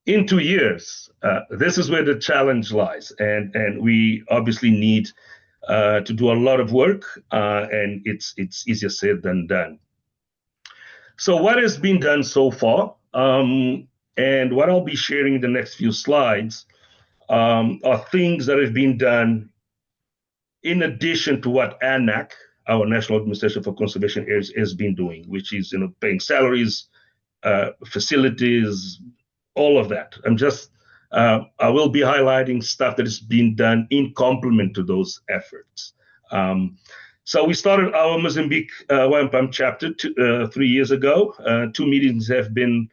In 2 years, this is where the challenge lies. And we obviously need to do a lot of work, and it's easier said than done. So what has been done so far, and what I'll be sharing in the next few slides, are things that have been done in addition to what ANAC, our National Administration for Conservation Areas, has been doing, which is paying salaries, facilities, all of that. I will be highlighting stuff that has been done in complement to those efforts. So we started our Mozambique WIOMPAN chapter 3 years ago. 2 meetings have been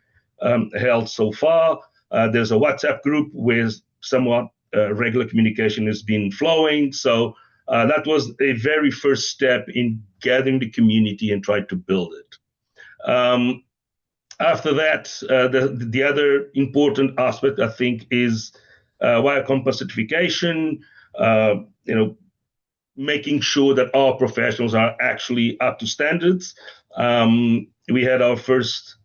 held so far. There's a WhatsApp group where somewhat regular communication has been flowing. So that was a very first step in gathering the community and trying to build it. After that, the other important aspect, I think, is WIOCOMPA certification, making sure that our professionals are actually up to standards. We had our first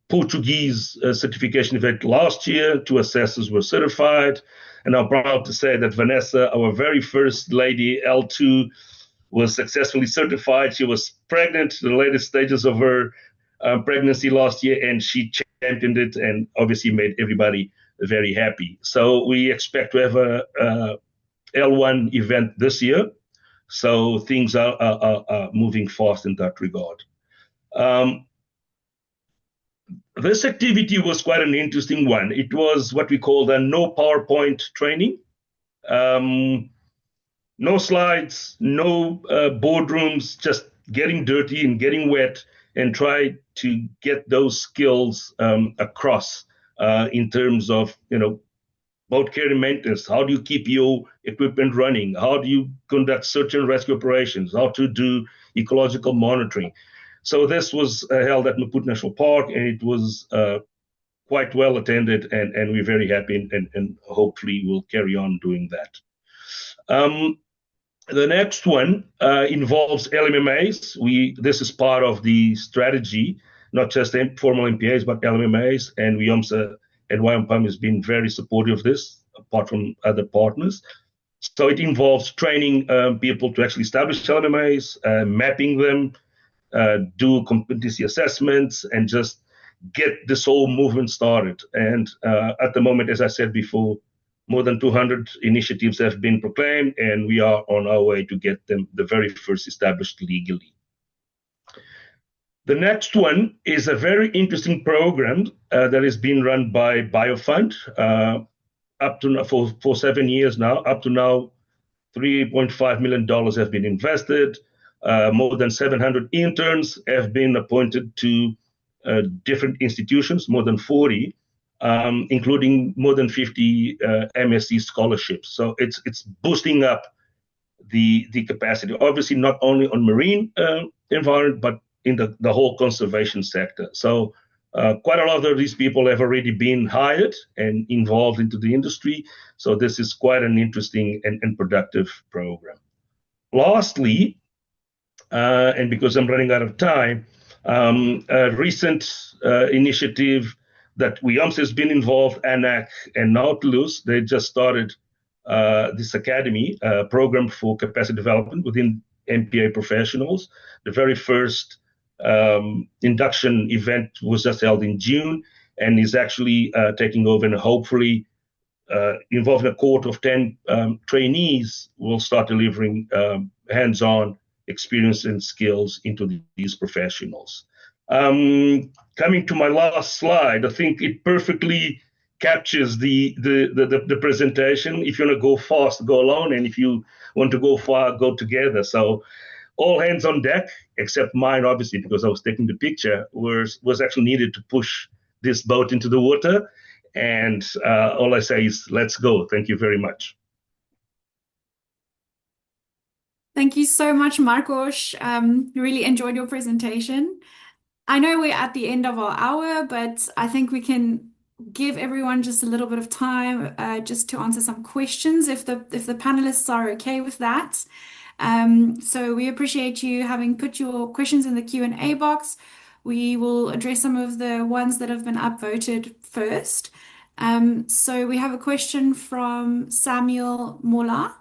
Portuguese certification event last year. 2 assessors were certified. And I'm proud to say that Vanessa, our very first lady L2, was successfully certified. She was pregnant, the latest stages of her pregnancy last year, and she championed it and obviously made everybody very happy. So we expect to have a L1 event this year. So things are moving fast in that regard. This activity was quite an interesting one. It was what we call the no PowerPoint training. No slides, no boardrooms, just getting dirty and getting wet and try to get those skills across in terms of, boat care and maintenance. How do you keep your equipment running? How do you conduct search and rescue operations? How to do ecological monitoring? So this was held at Maputo National Park, and it was quite well attended, and we're very happy, and hopefully we'll carry on doing that. The next one involves LMMAs. This is part of the strategy, not just formal MPAs, but LMMAs, and WIOMSA and WIOMPAN has been very supportive of this, apart from other partners. So it involves training people to actually establish LMMAs, mapping them, do competency assessments, and just get this whole movement started. And at the moment, as I said before, more than 200 initiatives have been proclaimed, and we are on our way to get them the very first established legally. The next one is a very interesting program that is being run by BioFund up to for 7 years now. Up to now, $3.5 million have been invested. More than 700 interns have been appointed to different institutions, more than 40, including more than 50 MSc scholarships. So it's boosting up the capacity, obviously not only on marine environment, but in the whole conservation sector. So quite a lot of these people have already been hired and involved into the industry. So this is quite an interesting and productive program. Lastly, and because I'm running out of time, a recent initiative that WIOMS has been involved, ANAC and Nautilus, they just started this academy program for capacity development within MPA professionals. The very first induction event was just held in June and is actually taking over, and hopefully involving a cohort of 10 trainees will start delivering hands-on experience and skills into these professionals. Coming to my last slide, I think it perfectly captures the presentation. If you want to go fast, go alone, and if you want to go far, go together. So all hands on deck, except mine, obviously, because I was taking the picture, was actually needed to push this boat into the water. And all I say is, let's go. Thank you very much. Thank you so much, Marcos. Really enjoyed your presentation. I know we're at the end of our hour, but I think we can give everyone just a little bit of time just to answer some questions if the panelists are okay with that. So we appreciate you having put your questions in the Q&A box. We will address some of the ones that have been upvoted first. So we have a question from Samuel Mola.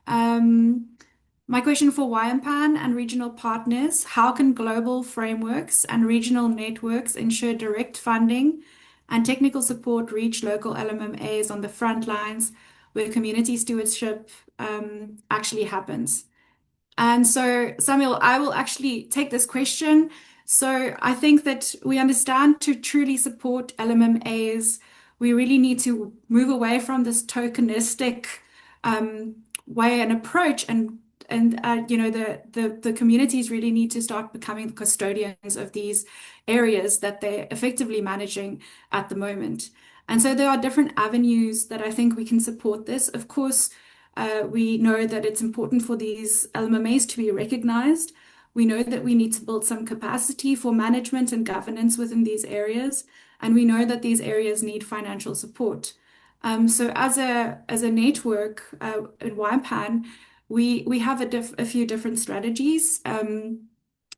My question for WIOMPAN and regional partners: how can global frameworks and regional networks ensure direct funding and technical support reach local LMMAs on the front lines where community stewardship actually happens? And so, Samuel, I will actually take this question. So I think that we understand to truly support LMMAs, we really need to move away from this tokenistic way and approach, and you know, the communities really need to start becoming the custodians of these areas that they're effectively managing at the moment. And so there are different avenues that I think we can support this. Of course, we know that it's important for these LMMAs to be recognized. We know that we need to build some capacity for management and governance within these areas, and we know that these areas need financial support. So as a network at WIOMPAN, we have a few different strategies.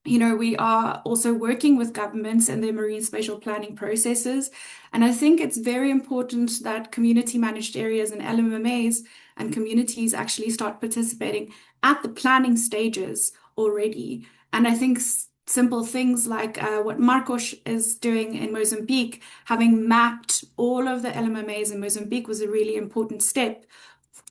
You know, we are also working with governments and their marine spatial planning processes. And I think it's very important that community managed areas and LMMAs and communities actually start participating at the planning stages already. And I think simple things like what Marcos is doing in Mozambique, having mapped all of the LMMAs in Mozambique, was a really important step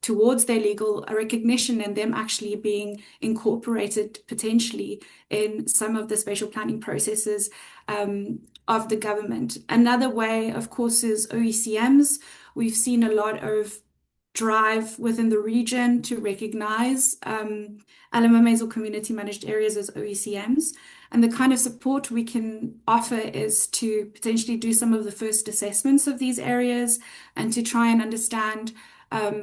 towards their legal recognition and them actually being incorporated potentially in some of the spatial planning processes of the government. Another way, of course, is OECMs. We've seen a lot of drive within the region to recognize LMMAs or community managed areas as OECMs. And the kind of support we can offer is to potentially do some of the first assessments of these areas and to try and understand,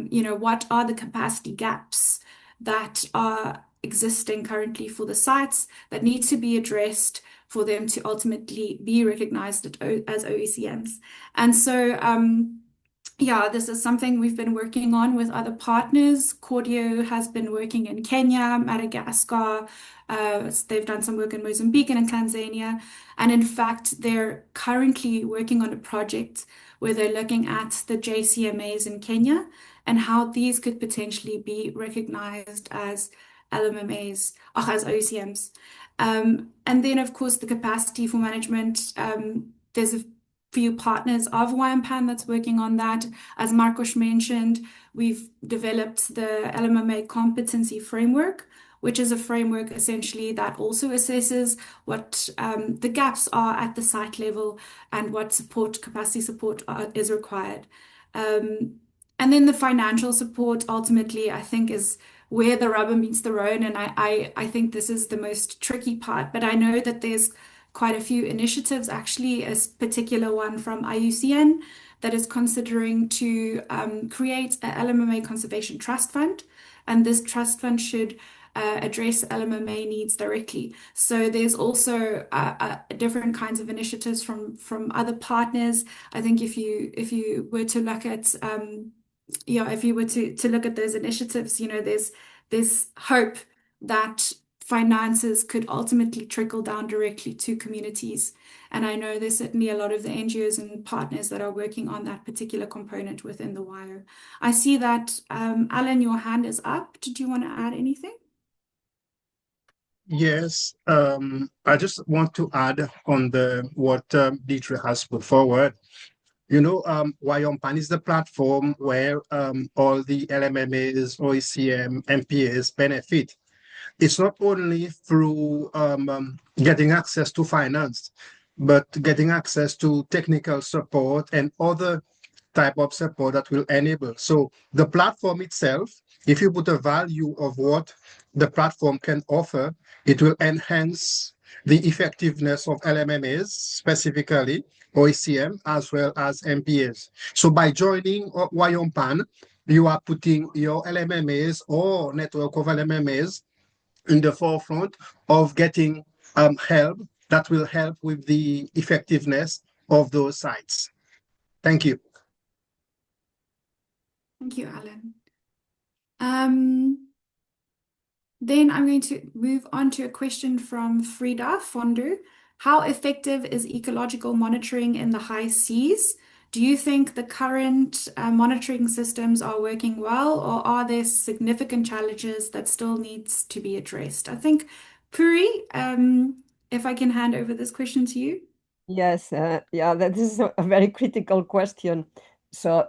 you know, what are the capacity gaps that are existing currently for the sites that need to be addressed for them to ultimately be recognized as OECMs. And so, yeah, this is something we've been working on with other partners. Cordio has been working in Kenya, Madagascar. They've done some work in Mozambique and in Tanzania. And in fact, they're currently working on a project where they're looking at the JCMAs in Kenya and how these could potentially be recognized as LMMAs, or as OECMs. And then, of course, the capacity for management. There's a few partners of WIOMPAN that's working on that. As Marcos mentioned, we've developed the LMMA competency framework, which is a framework essentially that also assesses what the gaps are at the site level and what capacity support is required. And then the financial support ultimately, I think, is where the rubber meets the road. And I think this is the most tricky part, but I know that there's quite a few initiatives, actually, a particular one from IUCN that is considering to create an LMMA conservation trust fund. And this trust fund should address LMMA needs directly. So there's also different kinds of initiatives from other partners. I think if you were to look at if you were to look at those initiatives, you know, there's hope that finances could ultimately trickle down directly to communities. And I know there's certainly a lot of the NGOs and partners that are working on that particular component within the WIO. I see that, Alan, your hand is up. Did you want to add anything? Yes, I just want to add on what Dietrich has put forward. You know, WIOMPAN is the platform where all the LMMAs, OECM, MPAs benefit. It's not only through getting access to finance, but getting access to technical support and other type of support that will enable. So the platform itself, if you put a value of what the platform can offer, it will enhance the effectiveness of LMMAs, specifically OECM, as well as MPAs. So by joining WIOMPAN, you are putting your LMMAs or network of LMMAs in the forefront of getting help that will help with the effectiveness of those sites. Thank you. Thank you, Alan. Then I'm going to move on to a question from Frida Fondu. How effective is ecological monitoring in the high seas? Do you think the current monitoring systems are working well, or are there significant challenges that still needs to be addressed? I think, Puri, if I can hand over this question to you. Yes, yeah, that is a very critical question. So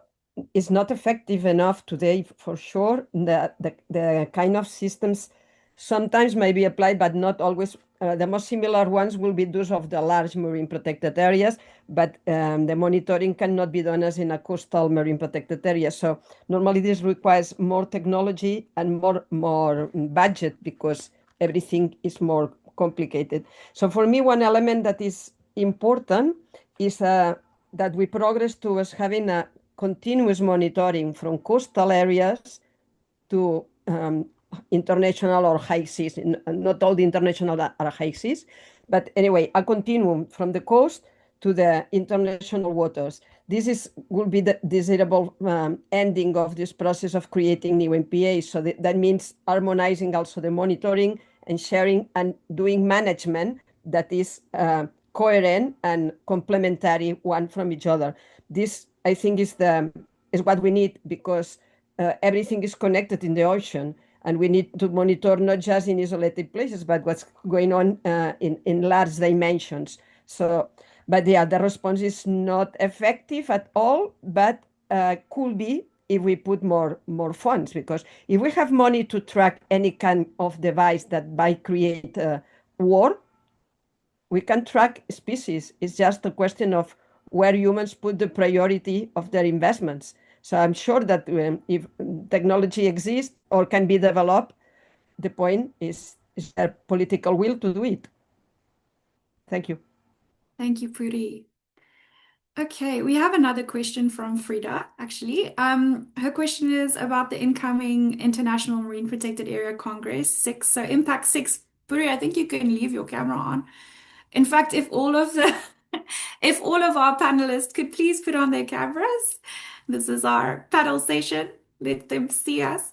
it's not effective enough today for sure. The kind of systems sometimes may be applied, but not always. The most similar ones will be those of the large marine protected areas, but the monitoring cannot be done as in a coastal marine protected area. So normally this requires more technology and more budget because everything is more complicated. So for me, one element that is important is that we progress towards having a continuous monitoring from coastal areas to international or high seas. Not all the international are high seas, but anyway, a continuum from the coast to the international waters. Will be the desirable ending of this process of creating new MPAs. So that means harmonizing also the monitoring and sharing and doing management that is coherent and complementary one from each other. This, I think, is what we need because everything is connected in the ocean, and we need to monitor not just in isolated places, but what's going on in large dimensions. So, but yeah, the response is not effective at all, but could be if we put more funds, because if we have money to track any kind of device that might create war, we can track species. It's just a question of where humans put the priority of their investments. So I'm sure that if technology exists or can be developed, the point is there political will to do it. Thank you. Thank you, Puri. Okay, we have another question from Frida, actually. Her question is about the incoming International Marine Protected Area Congress 6. So Impact 6. Puri, I think you can leave your camera on. In fact, if all of our panelists could please put on their cameras, this is our panel session. Let them see us.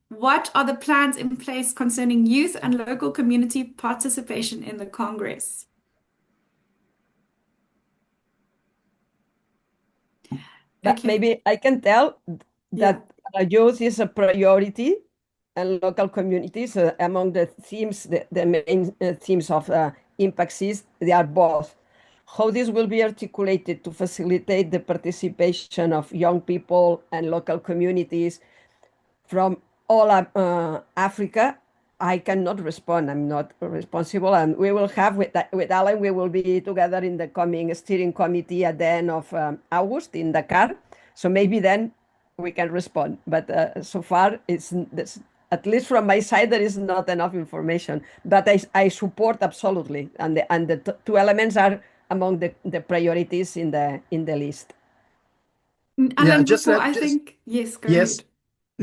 What are the plans in place concerning youth and local community participation in the Congress? But maybe I can tell that youth is a priority and local communities among the themes, the main themes of Impact 6, they are both. How this will be articulated to facilitate the participation of young people and local communities from all Africa, I cannot respond. I'm not responsible. And we will have, with Alan, we will be together in the coming steering committee at the end of August in Dakar. So maybe then we can respond. But so far, at least from my side, there is not enough information. But I support absolutely. And the two elements are among the priorities in the list. Alan, yes, go ahead.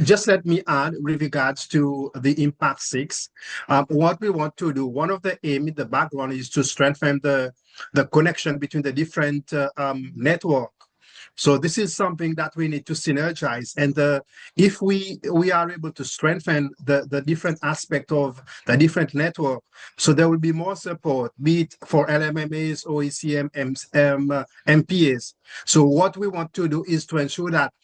Just let me add with regards to the Impact 6. What we want to do, one of the aim in the background is to strengthen the connection between the different network. So this is something that we need to synergize. And if we are able to strengthen the different aspect of the different network, so there will be more support, be it for LMMAs, OECM, MPAs. So what we want to do is to ensure that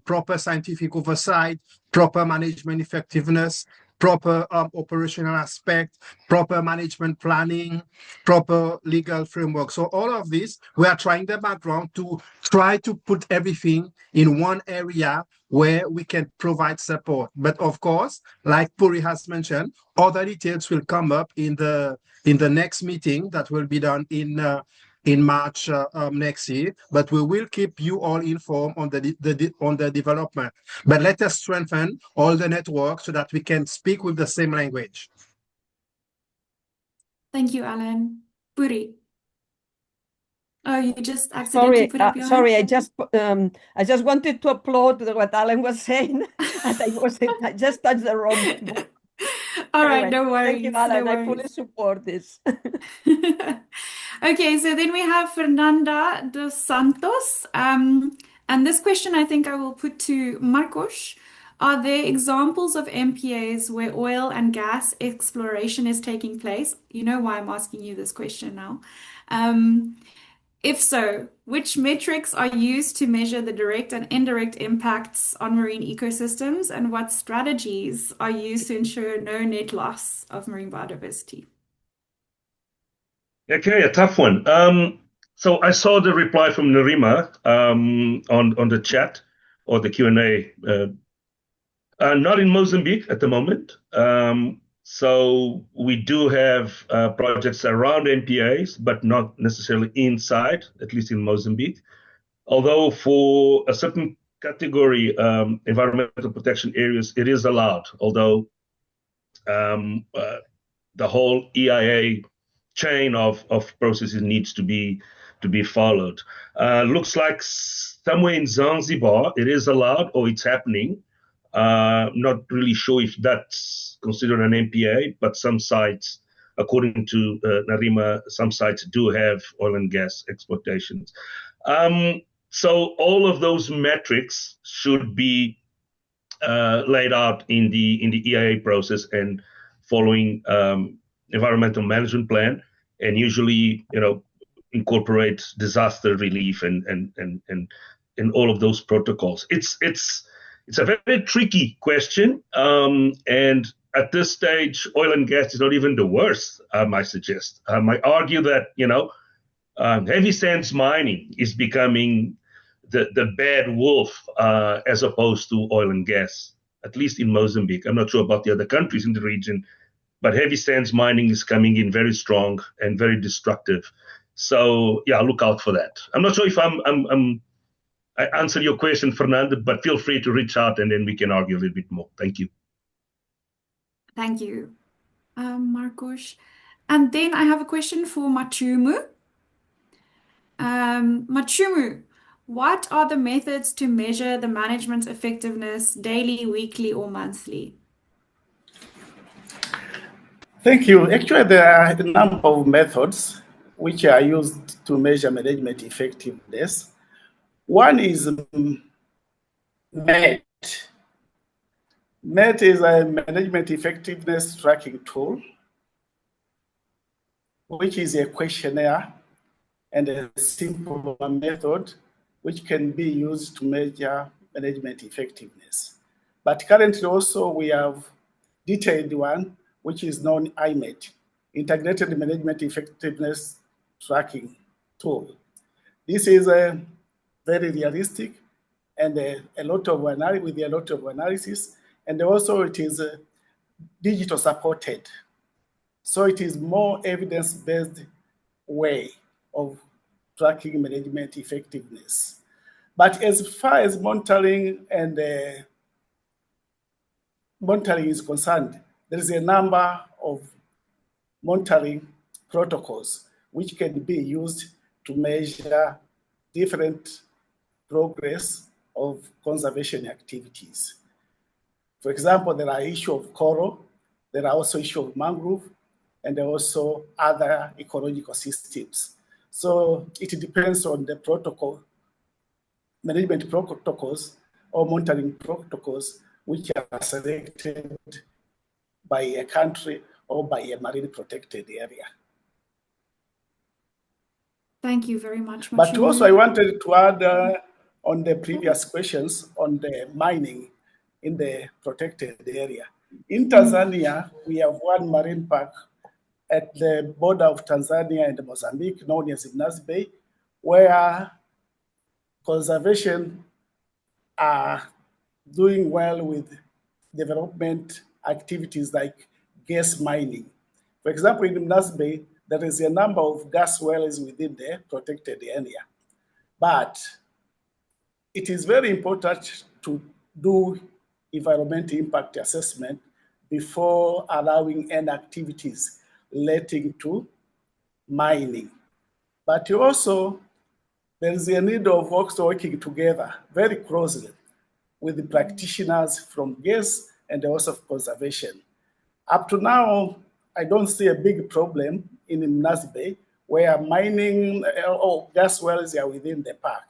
proper scientific oversight, proper management effectiveness, proper operational aspect, proper management planning, proper legal framework. So all of this, we are trying the background to try to put everything in one area where we can provide support. But of course, like Puri has mentioned, other details will come up in the next meeting that will be done in March next year, but we will keep you all informed on the development. But let us strengthen all the networks so that we can speak with the same language. Thank you, Alan. Puri. Oh, you just accidentally put up your sorry, hand? I just wanted to applaud what Alan was saying. I just touched the wrong button. All right, no worries. Thank you, Alan. I fully support this. Okay, so then we have Fernanda dos Santos. And this question I think I will put to Marcos. Are there examples of MPAs where oil and gas exploration is taking place? You know why I'm asking you this question now. If so, which metrics are used to measure the direct and indirect impacts on marine ecosystems, and what strategies are used to ensure no net loss of marine biodiversity? Okay, a tough one. So I saw the reply from Narima on the chat or the Q&A. Not in Mozambique at the moment. So we do have projects around MPAs, but not necessarily inside, at least in Mozambique. Although for a certain category, environmental protection areas, it is allowed. Although the whole EIA chain of processes needs to be followed. Looks like somewhere in Zanzibar it is allowed or it's happening. Not really sure if that's considered an MPA, but some sites, according to Narima, some sites do have oil and gas exploitations. So all of those metrics should be laid out in the EIA process and following environmental management plan, and usually, incorporate disaster relief and all of those protocols. It's a very tricky question, and at this stage, oil and gas is not even the worst. I might suggest. I might argue that heavy sands mining is becoming the bad wolf as opposed to oil and gas, at least in Mozambique. I'm not sure about the other countries in the region, but heavy sands mining is coming in very strong and very destructive. So yeah, look out for that. I'm not sure if I answered your question, Fernando, but feel free to reach out and then we can argue a little bit more. Thank you. Thank you, Marcos. And then I have a question for Machumu. Machumu, what are the methods to measure the management effectiveness daily, weekly, or monthly? Thank you. Actually, there are a number of methods which are used to measure management effectiveness. One is MET. MET is a management effectiveness tracking tool, which is a questionnaire and a simple method which can be used to measure management effectiveness. But currently also we have detailed one, which is known IMET, Integrated Management Effectiveness Tracking Tool. This is a very realistic and with a lot of analysis, and also it is digital supported. So it is more evidence-based way of tracking management effectiveness. But as far as monitoring is concerned, there is a number of monitoring protocols which can be used to measure different progress of conservation activities. For example, there are issues of coral, there are also issues of mangrove, and there are also other ecological systems. So it depends on the protocol, management protocols or monitoring protocols which are selected by a country or by a marine protected area. Thank you very much, Machumu. But also I wanted to add on the previous questions on the mining in the protected area. In Tanzania, we have one marine park at the border of Tanzania and Mozambique, known as Mnazi Bay, where conservation are doing well with development activities like gas mining. For example, in Mnazi Bay, there is a number of gas wells within the protected area. But it is very important to do environmental impact assessment before allowing any activities relating to mining. But also, there is a need of also working together very closely with the practitioners from gas and also conservation. Up to now, I don't see a big problem in Mnazi Bay where mining or gas wells are within the park.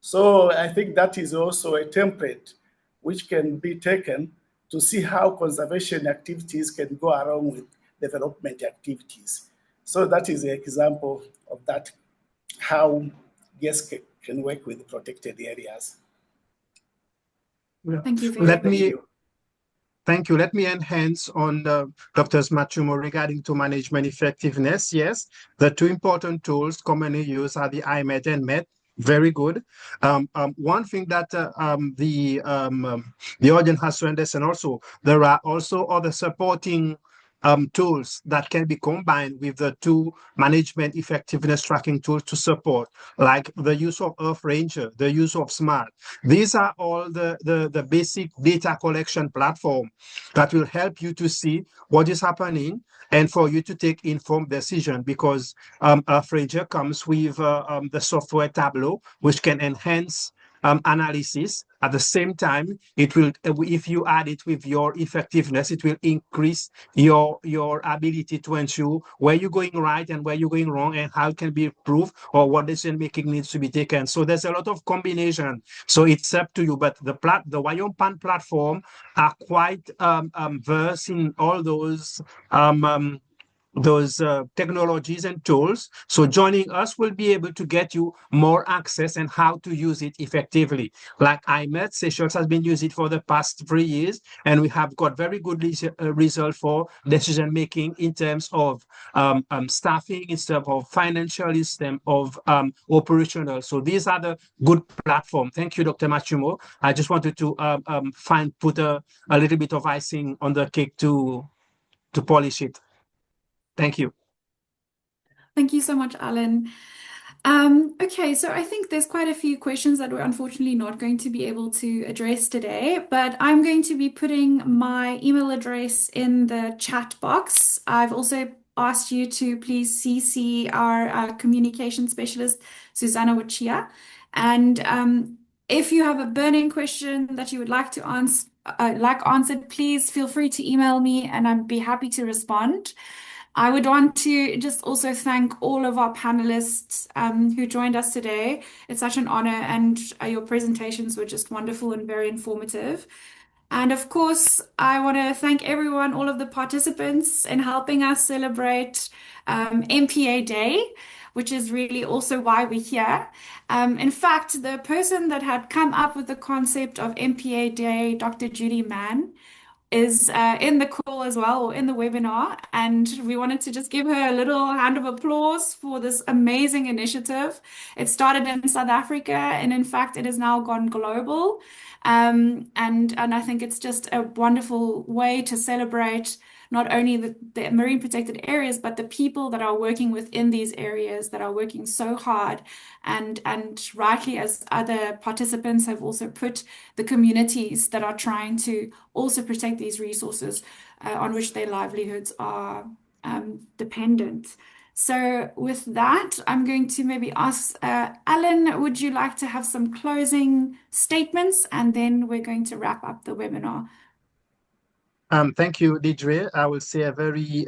So I think that is also a template which can be taken to see how conservation activities can go along with development activities. So that is an example of that how guests can work with protected areas. Thank you very Let much. me Thank you. Let me enhance on Dr. Machumu regarding to management effectiveness. Yes, the two important tools commonly used are the IMET and MET. Very good. One thing that the audience has to understand also, there are also other supporting tools that can be combined with the two management effectiveness tracking tools to support, like the use of Earth Ranger, the use of SMART. These are all the basic data collection platform that will help you to see what is happening and for you to take informed decision, because Earth Ranger comes with the software Tableau, which can enhance analysis. At the same time, it will, if you add it with your effectiveness, it will increase your ability to ensure where you're going right and where you're going wrong and how it can be improved or what decision making needs to be taken. So there's a lot of combination. So it's up to you. But the WIOMPAN platform are quite versed in all those technologies and tools. So joining us will be able to get you more access and how to use it effectively. Like IMET, Seychelles has been using it for the past 3 years, and we have got very good result for decision making in terms of staffing, in terms of financial, in terms of operational. So these are the good platform. Thank you, Dr. Machumu. I just wanted to put a little bit of icing on the cake to polish it. Thank you. Thank you so much, Alan. Okay, so I think there's quite a few questions that we're unfortunately not going to be able to address today, but I'm going to be putting my email address in the chat box. I've also asked you to please CC our communication specialist, Susanna Wachia. And if you have a burning question that you would like to answered, please feel free to email me and I'd be happy to respond. I would want to just also thank all of our panelists who joined us today. It's such an honor, and your presentations were just wonderful and very informative. And of course, I want to thank everyone, all of the participants, in helping us celebrate MPA Day, which is really also why we're here. In fact, the person that had come up with the concept of MPA Day, Dr. Judy Mann, is in the call as well, or in the webinar, and we wanted to just give her a little hand of applause for this amazing initiative. It started in South Africa, and in fact, it has now gone global. And I think it's just a wonderful way to celebrate not only the marine protected areas, but the people that are working within these areas that are working so hard. And rightly, as other participants have also put, the communities that are trying to also protect these resources on which their livelihoods are dependent. So with that, I'm going to maybe ask Alan, would you like to have some closing statements? And then we're going to wrap up the webinar. Thank you, Deidre. I will say a very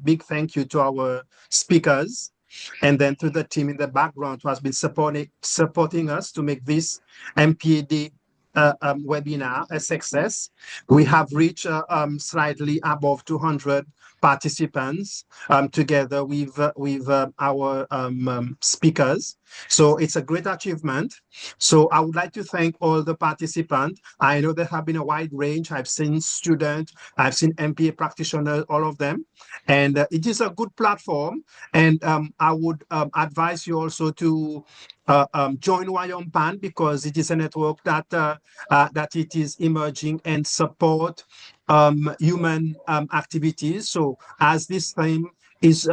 big thank you to our speakers, and then to the team in the background who has been supporting us to make this MPAD webinar a success. We have reached slightly above 200 participants together with our speakers. So it's a great achievement. So I would like to thank all the participants. I know there have been a wide range. I've seen students, I've seen MPA practitioners, all of them. And it is a good platform. And I would advise you also to join WIOMPAN, because it is a network that it is emerging and support human activities. So as this theme is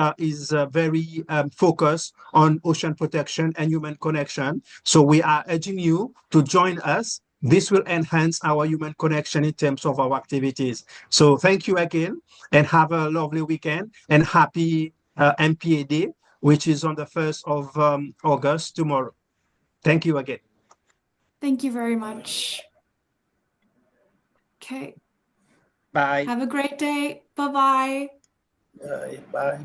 very focused on ocean protection and human connection, so we are urging you to join us. This will enhance our human connection in terms of our activities. So thank you again, and have a lovely weekend, and happy MPA Day, which is on the 1st of August, tomorrow. Thank you again. Thank you very much. Okay. Bye. Have a great day. Bye-bye. Bye.